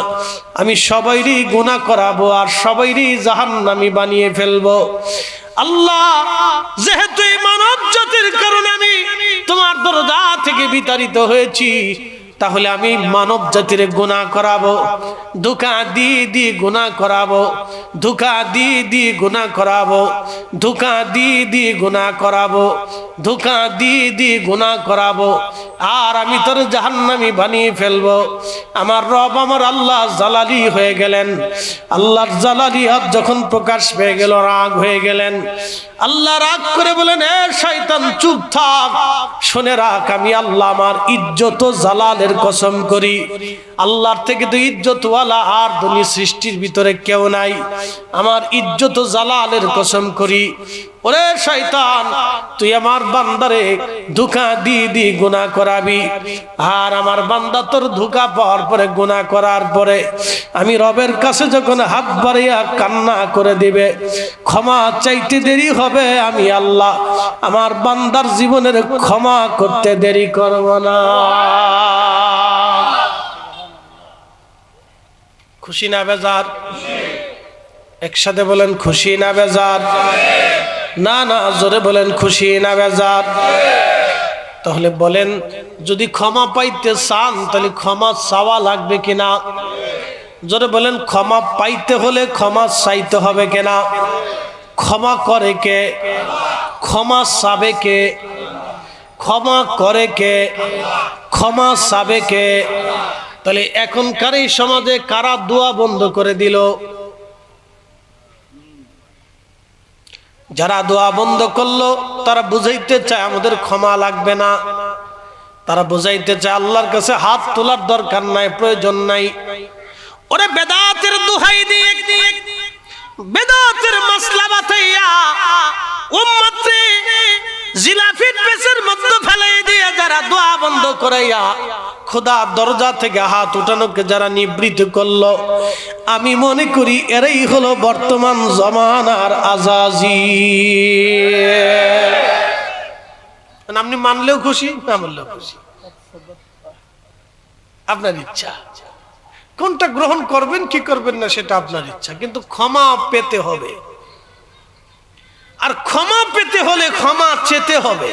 আমি সবাইরই গুনাহ করাবো আর সবাইরই জাহান্নামী বানিয়ে ফেলবো। আল্লাহ যেহেতু এই মানব জাতির কারণে আমি তোমার দরজা থেকে বিতাড়িত হয়েছি, তাহলে আমি মানব জাতির গুনাহ করাবো, ধোঁকা দিয়ে দিয়ে গুনাহ করাবো, ধোঁকা দিয়ে দিয়ে গুনাহ করাবো, ধোঁকা দিয়ে দিয়ে গুনাহ করাবো, ধোঁকা দিয়ে দিয়ে গুনাহ করাবো। আর আমি তোর জাহান্নামী বানিয়ে ফেলবো। আমার রব আমার আল্লাহ জালালি হয়ে গেলেন। আল্লাহর জালালি হাত যখন প্রকাশ পেয়ে গেল, রাগ হয়ে গেলেন। আল্লাহ রাগ করে বলেন, এ শয়তান চুপ থাক, শুনে রাখ, আমি আল্লাহ আমার ইজ্জত ও জালালের কসম করি, আল্লাহর থেকে তো ইজ্জতওয়ালা আর দুনিয়া সৃষ্টির ভিতরে কেউ নাই। আমার ইজ্জত ও জালালের কসম করি, ওরে শয়তান, তুই আমার বান্দারে ধোঁকা দি গুনাহ করাবি। আর আমার বান্দা তোর ধোঁকা পাওয়ার পরে গুনাহ করার পরে আমি রবের কাছে যখন হাত বাড়িয়া কান্না করে দিবে, ক্ষমা চাইতে দেরি হবে, আমি আল্লাহ আমার বান্দার জীবনের ক্ষমা করতে দেরি করব না। খুশি না বেজার? একসাথে বলেন, খুশি না বেজার? না না, জোরে বলেন, খুশি না বেজার? তাহলে বলেন, যদি ক্ষমা পাইতে চান তাহলে ক্ষমা চাওয়া লাগবে কিনা? জোরে বলেন, ক্ষমা পাইতে হলে ক্ষমা চাইতে হবে কিনা? ক্ষমা করে কে? ক্ষমা চাবে কে? ক্ষমা করে কে? ক্ষমা চাবে কে? তাহলে এখনকার এই সমাজে কারা দোয়া বন্ধ করে দিল? যারা দোয়া বন্ধ করলো তারা বুঝাইতে চায় আমাদের ক্ষমা লাগবে না। তারা বুঝাইতে চায় আল্লাহর কাছে হাত তোলার দরকার নাই, প্রয়োজন নাই। ওরে বেদাতের দোহাই দিয়ে, বেদাতের মাসলা বাতাইয়া উম্মতরে জিলাফির পেছের মধ্যে ফেলাই দিয়ে যারা দোয়া বন্ধ করাইয়া খোদা দরজা থেকে হাত উঠানোকে যারা নিবৃত্ত করলো, আমি মনে করি এরাই হলো বর্তমান জমানার আজাজিল। আপনি মানলেও খুশি, না মানলেও খুশি, আপনার ইচ্ছা। কোনটা গ্রহণ করবেন কি করবেন না সেটা আপনার ইচ্ছা, কিন্তু ক্ষমা পেতে হবে। আর ক্ষমা পেতে হলে ক্ষমা চেতে হবে।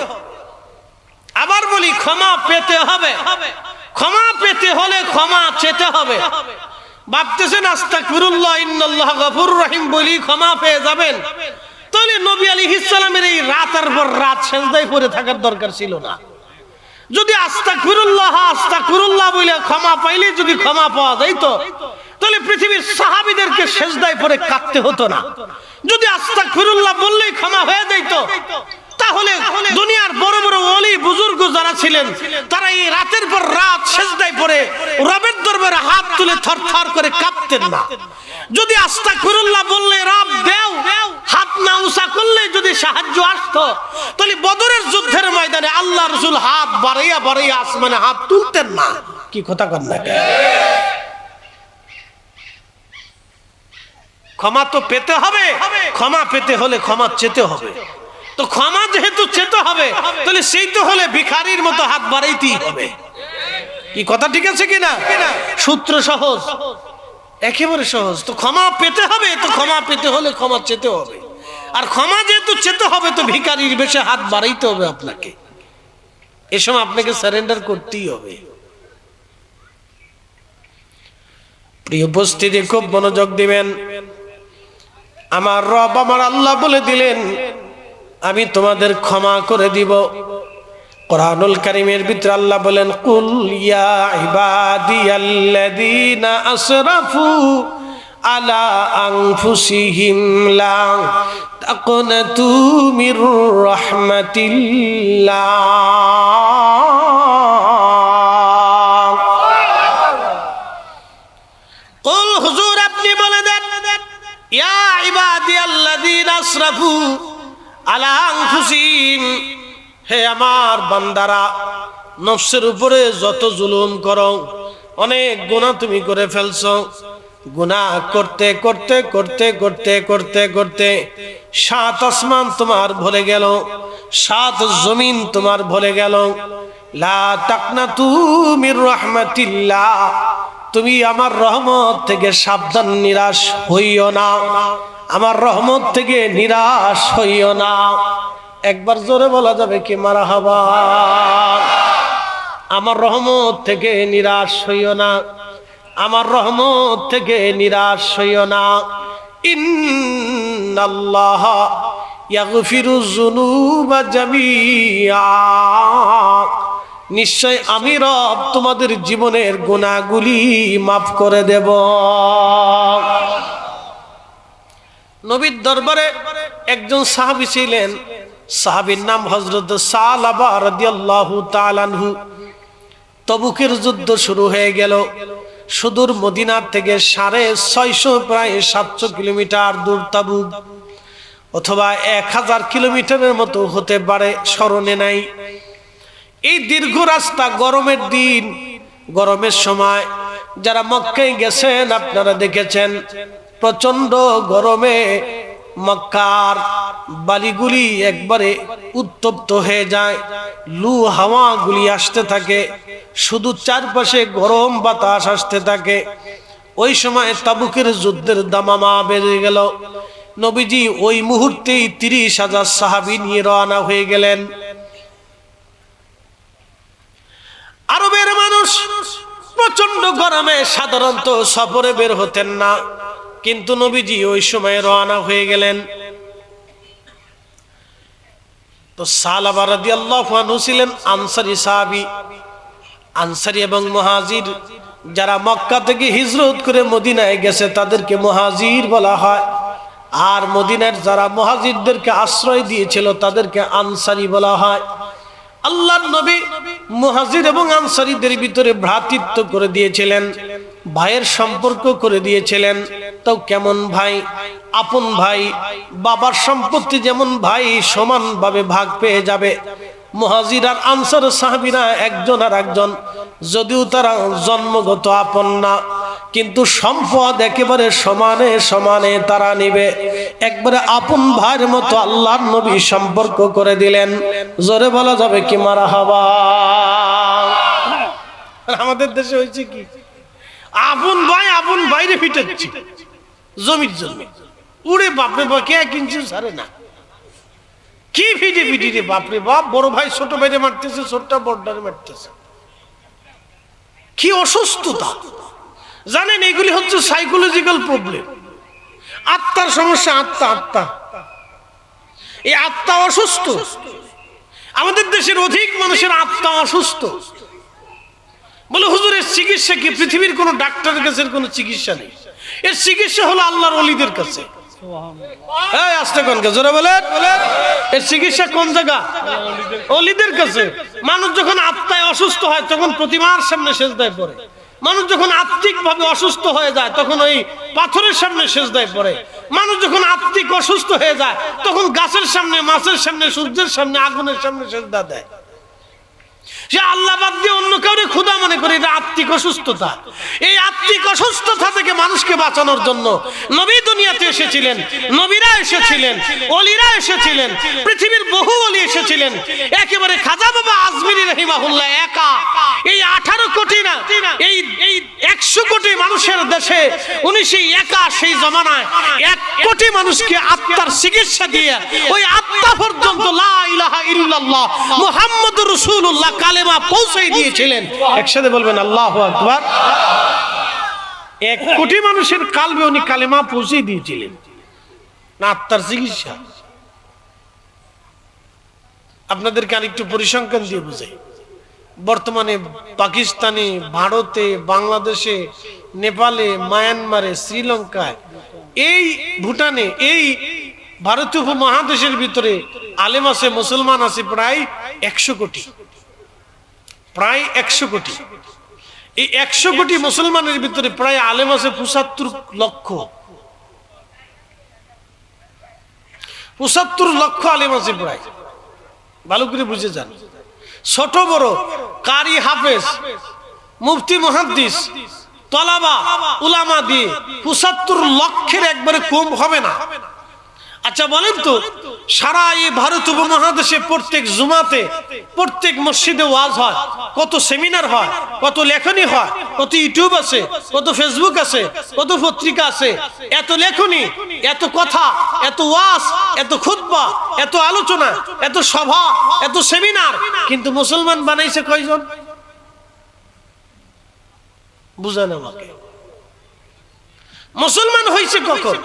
আবার বলি, ক্ষমা পেতে হবে। ক্ষমা পেতে হলে ক্ষমা চেতে হবে। ভাবতেছেন আস্তাগফিরুল্লাহ ইন্নাল্লাহ গফুরুর রহিম বলি ক্ষমা পেয়ে যাবেন, তাহলে নবী আলাইহিস সালামের এই রাতের পর রাত সেজদায় পড়ে থাকার দরকার ছিল না। যদি আস্তাগফিরুল্লাহ বলে ক্ষমা পাইলে যদি ক্ষমা পাওয়া যাইতো, তাহলে পৃথিবীর সাহাবীদেরকে সেজদায় পড়ে কাঁদতে হতো না। যদি আস্তাগফিরুল্লাহ বললেই ক্ষমা হয়ে যাইতো, তাহলে দুনিয়ার বড় বড় ওলি বুজুর্গ যারা ছিলেন তারা এই রাতের পর রাত সেজদায় পড়ে রবের দরবারে হাত তুলে থরথর করে কাঁপতেন না। যদি আস্তাগফিরুল্লাহ বললে রব দেও, হাত না উঁচা করলে যদি সাহায্য আসতো, তাহলে বদরের যুদ্ধের ময়দানে আল্লাহ রাসূল হাত বাড়াইয়া বাড়াইয়া আসমানে হাত তুলতেন না। কি কথা কন না? ক্ষমা তো পেতে হবে। ক্ষমা পেতে হলে ক্ষমা চেতে হবে। তো ক্ষমা যেহেতু চেতে হবে, তাহলে সেই তো হলে ভিখারির মতো হাত বাড়াইতেই হবে। কি কথা ঠিক আছে কিনা? সূত্র সহজ, একেবারে সহজ। তো ক্ষমা পেতে হবে, তো ক্ষমা পেতে হলে ক্ষমা চেতে হবে। আর ক্ষমা যেহেতু চেতে হবে, তো ভিখারির বেশে হাত বাড়াইতে হবে আপনাকে। এ সময় আপনাকে সারেন্ডার করতেই হবে। প্রিয় উপস্থিতি, খুব মনোযোগ দিবেন। আমার রব আমার আল্লাহ বলে দিলেন, আমি তোমাদের ক্ষমা করে দিব। কোরআনুল কারীমের ভিতরে আল্লাহ বলেন, কুল ইয়া ইবাদিয়াল্লাযীনা আসরাফু আলা আনফুসিহিম লা তাকনাতু মির রাহমাতিল্লাহ। কুল, হুজুর আপনি বলে দেন, ইয়া ইবাদিয়াল্লাযীনা আসরাফু আলা আনফুসিহিম, হে আমার বান্দারা, নফসের উপরে যত জুলুম করো, অনেক গুনাহ তুমি করে ফেলছো। গুনাহ করতে করতে করতে করতে করতে করতে সাত আসমান তোমার ভরে গেল, সাত জমিন তোমার ভরে গেল। লা তাকনাতু মির রাহমাতিল্লাহ, তুমি আমার রহমত থেকে সাবধান, নিরাশ হইও না। আমার রহমত থেকে নিরাশ হইও না। একবার জোরে বলা যাবে কি মারহাবা? আমার রহমত থেকে নিরাশ হইও না, আমার রহমত থেকে নিরাশ হইও না। ইন্নাল্লাহ ইয়াগফিরুয যুনুবা জামিআ, নিশ্চয় আমি রব তোমাদের জীবনের গুনাহগুলি মাফ করে দেব। নবীর দরবারে একজন সাহাবী ছিলেন, সাহাবীর নাম হযরত সালাবা রাদিয়াল্লাহু তাআলা আনহু। তবুকের যুদ্ধ শুরু হয়ে গেল। সুদূর মদিনা থেকে 650 প্রায় 700 কিলোমিটার দূর তাবুক, অথবা 1000 কিলোমিটারের মতো হতে পারে, স্মরণে নাই। এই দীর্ঘ রাস্তা, গরমের দিন, গরমের সময় যারা মক্কায় গেছেন আপনারা দেখেছেন প্রচন্ড গরমে মক্কার বালিগুলি একবারে উত্তপ্ত হয়ে যায়, লু হাওয়াগুলি আসতে থাকে, শুধু চারপাশে গরম বাতাস আসতে থাকে। ওই সময় তাবুকের যুদ্ধের দামামা বেড়ে গেল। নবীজি ওই মুহূর্তেই 30,000 সাহাবী নিয়ে রওনা হয়ে গেলেন। আরবের মানুষ প্রচন্ড গরমে সাধারণত সফরে বের হতেন না, কিন্তু নবীজি ওই সময় রওনা হয়ে গেলেন। তো সালাবা রাদিয়াল্লাহু আনহু ছিলেন আনসারী সাহাবী। আনসারী এবং মুহাজির যারা মক্কা থেকে হিজরত করে মদিনায় গেছে তাদেরকে মুহাজির বলা হয়, আর মদিনার যারা মুহাজিরদেরকে আশ্রয় দিয়েছিল তাদেরকে আনসারী বলা হয়। আল্লাহর নবী মুহাজির এবং আনসারীদের ভিতরে ভ্রাতৃত্ব করে দিয়েছিলেন, ভাইয়ের সম্পর্ক করে দিয়েছিলেন। তাও কেমন ভাই? আপন ভাই। বাবার সম্পত্তি যেমন ভাই সমানভাবে ভাগ পেয়ে যাবে। মুহাজির আর আনসার সাহাবীরা একজন আর একজন, যদিও তারা জন্মগত আপন না, কিন্তু সম্পদ একেবারে সমানে সমানে তারা নিবে। একবারে আপন ভাইয়ের মতো আল্লাহর নবী সম্পর্ক করে দিলেন। জোরে বলা যাবে কি মারহাবা? আমাদের দেশে হয়েছে কি, আপন ভাই আপন বাইরে ফিটাচ্ছি জমির জন্য। উড়ে বাপরে বাপ, কে কিনছে ছাড়ে না, কি ফিটে ফিটি রে বাপরে বাপ। বড় ভাই ছোট ভাইরে মারতেছে, ছোটটা বড়টারে মারতেছে। কি অসুস্থতা জানেন? এগুলি হচ্ছে সাইকোলজিক্যাল প্রবলেম, আত্মার সমস্যা। আত্মা এই আত্মা অসুস্থ। আমাদের দেশের অধিক মানুষের আত্মা অসুস্থ। বলে হুজুরের চিকিৎসা কি? পৃথিবীর কোন ডাক্তারের কাছে কোনো চিকিৎসা নেই। এর চিকিৎসা হলো আল্লাহর ওলিদের কাছে। আসতে কোন জোরে বলেন, এর চিকিৎসা কোন জায়গা? ওলিদের কাছে। মানুষ যখন আত্মায় অসুস্থ হয় তখন প্রতিমার সামনে সেজদায় পড়ে। মানুষ যখন আত্মিক ভাবে অসুস্থ হয়ে যায় তখন ওই পাথরের সামনে সেজদায় পড়ে। মানুষ যখন আত্মিক অসুস্থ হয়ে যায় তখন গাছের সামনে, মাছের সামনে, সূর্যের সামনে, আগুনের সামনে সেজদা দেয়। সে আল্লাহ বাদ দিয়ে অন্য কাউরে খোদা মনে করে। এটা আত্মিক অসুস্থতা। এই আত্মিক অসুস্থতা থেকে মানুষকে বাঁচানোর জন্য নবী দুনিয়াতে এসেছিলেন, নবীরা এসেছিলেন, ওলিরা এসেছিলেন, পৃথিবীর বহু ওলি এসেছিলেন। একেবারে খাজা বাবা আজমিরি রাহিমাহুল্লাহ একা এই 18 কোটি না, এই 100 কোটি মানুষের দেশে উনি সেই একা সেই জমানায় 1 কোটি মানুষকে আত্মার চিকিৎসা দিয়ে ওই আত্মা পর্যন্ত লা ইলাহা ইল্লাল্লাহ মুহাম্মাদুর রাসূলুল্লাহ কালেমা পৌঁছে দিয়েছিলেন। একসাথে বলবেন আল্লাহু আকবার। 1 কোটি মানুষের কালবে উনি কালেমা পৌঁছে দিয়েছিলেন না আত্মার চিকিৎসা। আপনাদেরকে আরেকটু পরিসংখ্যান দিয়ে বুঝাই। বর্তমানে পাকিস্তানে, ভারতে, বাংলাদেশে, নেপালে, মায়ানমারে, শ্রীলঙ্কায়, এই ভুটানে, এই ভারতীয় উপমহাদেশের ভিতরে আলেম আছে, মুসলমান আছে প্রায় 100 কোটি। প্রায় 100 কোটি। এই 100 কোটি মুসলমানের ভিতরে প্রায় আলেম আছে 75 লক্ষ। 75 লক্ষ আলেম আছে প্রায়। ভালো করে বুঝে যান। ছোট বড়, কারি, হাফেজ, মুফতি, মুহাদ্দিস, তলাবা, উলামা দিয়ে 75 লক্ষের একবারে কম হবে না। আচ্ছা বলেন তো, সারা এই ভারত উপমহাদেশে প্রত্যেক জুমাতে, প্রত্যেক মসজিদে ওয়াজ হয়, কত সেমিনার হয়, কত লেখনী হয়, কত ইউটিউব আছে, কত ফেসবুক আছে, কত পত্রিকা আছে, এত লেখনী, এত কথা, এত ওয়াজ, এত খুতবা, এত আলোচনা, এত সভা, এত সেমিনার, কিন্তু মুসলমান বানাইছে কয়জন? বুঝেন আমাকে, মুসলমান হয়েছে কখন?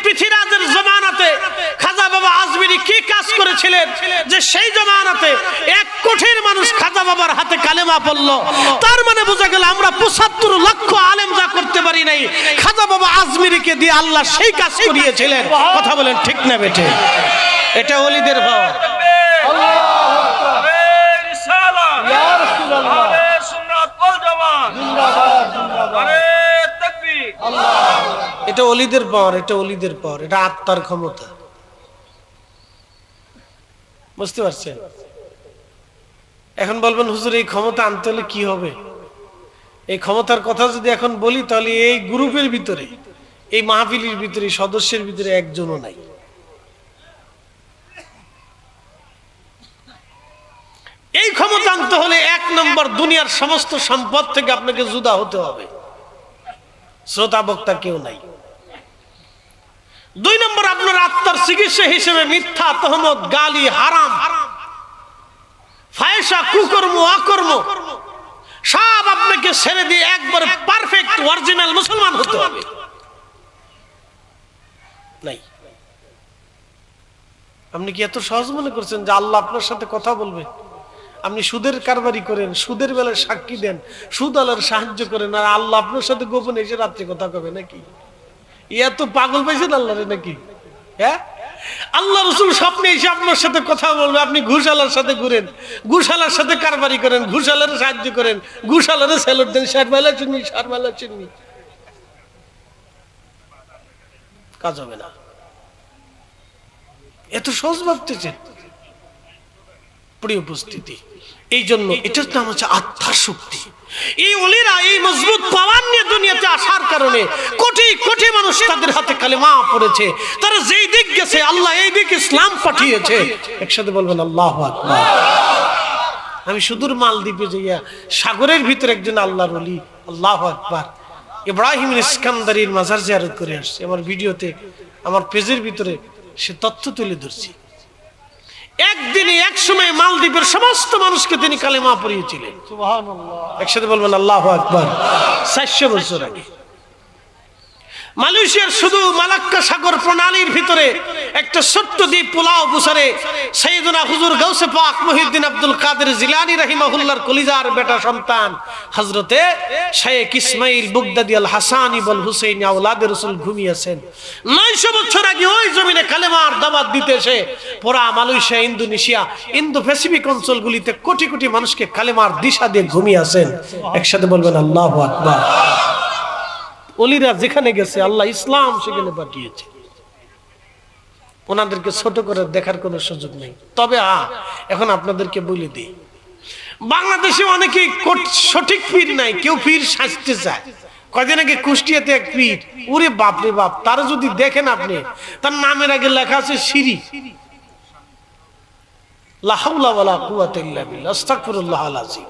পৃথ্বীরাজের জমানাতে খাজা বাবা আজমিরি কি কাজ করেছিলেন যে সেই জমানাতে 1 কোটির মানুষ খাজা বাবার হাতে কালেমা পড়লো। তার মানে বোঝা গেল আমরা 75 লক্ষ আলেম যা করতে পারি নাই, খাজা বাবা আজমিরিকে দিয়ে আল্লাহ সেই কাজ করিয়েছিলেন। কথা বলেন ঠিক না বেটে? এটা ওলিদের ভাব। এটা ওলিদের পাওয়ার, এটা ওলিদের পাওয়ার, এটা আত্মার ক্ষমতা। বুঝতে পারছেন? এখন বলবেন হুজুর এই ক্ষমতা আনতে হলে কি হবে? এই ক্ষমতার কথা যদি এখন বলি তাহলে এই গ্রুপের ভিতরে, এই মাহফিলের ভিতরে, সদস্যের ভিতরে একজনও নাই। এই ক্ষমতা আনতে হলে 1 নম্বর দুনিয়ার সমস্ত সম্পদ থেকে আপনাকে জুদা হতে হবে, শ্রোতা বক্তা কেউ নাই। 2 নম্বর আপনার আত্মার চিকিৎসা হিসেবে মিথ্যা, তহমত, গালি, হারাম, ফায়সা, কুকর্ম, অকর্ম সব আপনাকে ছেড়ে দিয়ে একবার পারফেক্ট অরিজিনাল মুসলমান হতে হবে। নাই। আপনি কি এত সহজ মনে করছেন যে আল্লাহ আপনার সাথে কথা বলবে? আপনি সুদের কারবারি করেন, সুদের বেলায় সাক্ষী দেন, সুদ আলার সাহায্য করেন, আর আল্লাহ আপনার সাথে গোপনে এসে রাত্রে কথা কবে নাকি? এত পাগল পাইছেন আল্লাহরে নাকি? হ্যাঁ, আল্লাহ রাসূল স্বপ্নে এসে আপনার সাথে কথা বলবে, আপনি ঘুষালার সাথে ঘুরেন, ঘুষালার সাথে কারবারি করেন, ঘুষালার সাহায্য করেন, ঘুষালারে স্যালুট দেন, শারমালা চিনি, শারমালা চিনি, কাজ হবে না। এত সহজ ভাবতেছেন? প্রিয় উপস্থিতি, এই জন্য এটার নাম হচ্ছে আত্মার শক্তি। এই ওলিরা এই মজবুত পাওয়ার নিয়ে দুনিয়াতে আসার কারণে কোটি কোটি মানুষ তাদের হাতে কালেমা পড়েছে। তারা যেই দিক গেছে আল্লাহ এই দিক ইসলাম পাঠিয়েছে। একসাথে বলবেন আল্লাহু আকবার। আমি সুদূর মালদ্বীপে যাইয়া সাগরের ভিতরে একজন আল্লাহর ওলি, আল্লাহু আকবার, ইব্রাহিম ইস্কান্দারির মাজার জিয়ারত করে আসছে। আমার ভিডিওতে, আমার পেজের ভিতরে সে তথ্য তুলে ধরছি। একদিনে এক সময় মালদ্বীপের সমস্ত মানুষকে তিনি কালেমা পড়িয়েছিলেন। সুবহানাল্লাহ। একসাথে বলবেন আল্লাহু আকবার। 400 বছর আগে মালয়েশিয়ার শুধু মালাক্কা সাগর প্রণালীর ভিতরে একটা ছোট্ট দ্বীপ পোলাও বুসারে সাইয়েদনা হুজুর গাউসে পাক মুহিউদ্দিন আব্দুল কাদের জিলানী রাহিমাহুল্লাহর কলিজার বেটা সন্তান হযরতে শাইখ ইসমাইল বুগদাদি আল হাসানি বল হুসাইনি আওলাদে রাসূল ঘুমিয়েছেন। 900 বছর আগে ওই জমিনে কালেমার দাওয়াত দিতে এসে পুরা মালয়েশিয়া, ইন্দোনেশিয়া, ইন্দো প্যাসিফিক অঞ্চলগুলিতে কোটি কোটি মানুষকে কালেমার দিশা দিয়ে ঘুমিয়েছেন। একসাথে বলবেন আল্লাহু আকবার। ওলিরা যেখানে গেছে আল্লাহ ইসলাম সেখানে পাঠিয়েছে। ওনাদেরকে ছোট করে দেখার কোনো সুযোগ নেই। তবে এখন আপনাদেরকে বলে দিই, বাংলাদেশে অনেকেই সঠিক পীর নাই, কেউ পীর সাজতে চায়। কয়দিন আগে কুষ্টিয়াতে এক পীর, ওরে বাপ রে বাপ, তারা যদি দেখেন আপনি, তার নামের আগে লেখা আছে শিরি, লা হাওলা ওয়ালা কুওয়াতা ইল্লা বিল্লাহ, আস্তাগফিরুল্লাহ আল আযীম।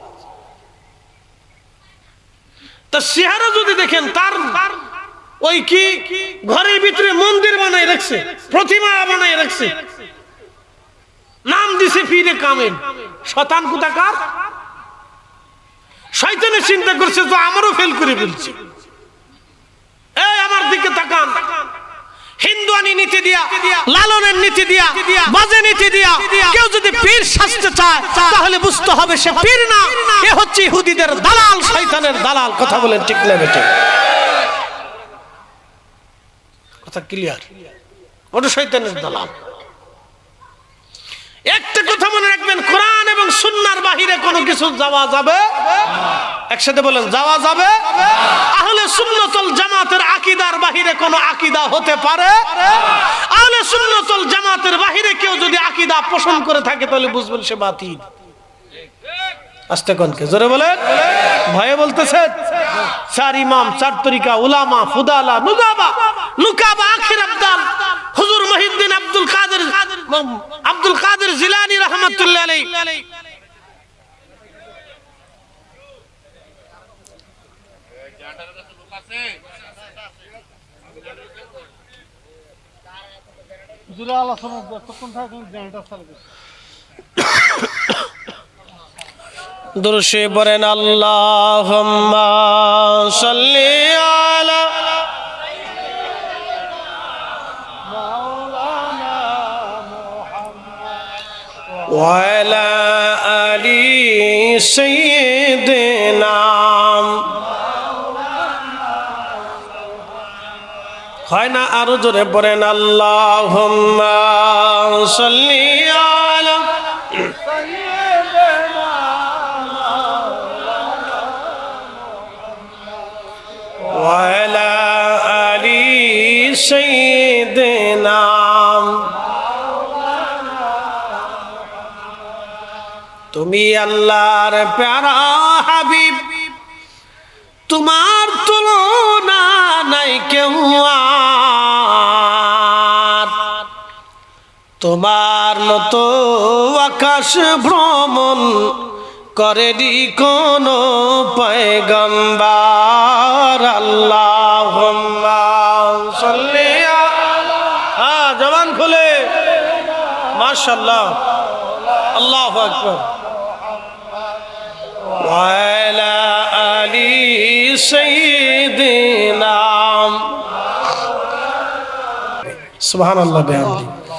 তার চেহারা যদি দেখেন, তার ওই কি ঘরের ভিতরে মন্দির বানাই রাখছে, প্রতিমা বানাই রাখছে, নাম দিছে পীরে কামেল। শয়তান কোথাকার? শয়তানে চিন্তা করছে তো আমারও ফেল করে ফেলছে। এই আমার দিকে তাকান, হিন্দুয়ানি নীতি দিয়া, লালনের নীতি দিয়া, বাজে নীতি দিয়া কেউ যদি পীর সাজতে চায় তাহলে বুঝতে হবে সে পীর না, এ হচ্ছে ইহুদিদের দালাল, শয়তানের দালাল। কথা বলেন ঠিক না বেটে? কথা ক্লিয়ার? ওটা শয়তানের দালাল। একটা কথা মনে রাখবেন, কোরআন এবং সুন্নাহর বাহিরে কোনো কিছু যাওয়া যাবে না। একসাথে বলেন যাওয়া যাবে। আহলে সুন্নাত ওয়াল জামাতের আকীদার বাহিরে কোনো আকীদা হতে পারে। আহলে সুন্নাত ওয়াল জামাতের বাহিরে কেউ যদি আকীদা পোষণ করে থাকে তাহলে বুঝবেন সে বাতিল। আস্তে কোনকে জোরে বলেন, ভয়ে বলতেছেন? 4 ইমাম, 4 তরিকা, উলামা, ফুদালা, নুকাবা, আখির আবদাল হুজুর মুহিউদ্দিন আব্দুল কাদের জিলানী রাহমাতুল্লাহ আলাইহি। দুরূদে পড়েন আল্লাহুম্মা সাল্লি আলা وعلى آل سيدنا হয় না আরো জোরে পড়েন আল্লাহুম্মা সাল্লি আলা সাইয়্যিদিনা ওয়া আলা আলি সাইয়্যিদিনা তুমি আল্লাহর প্যারা হাবিব তোমার তুলনা নাই কেউ আর তোমার মতো আকাশ ভ্রমণ করেনি কোন পয়গম্বর আল্লাহুম্মা সাল্লি আলা জবান খুলে মাশাআল্লাহ আল্লাহু আকবার وعلى آل سيدنا سبحان الله بحمده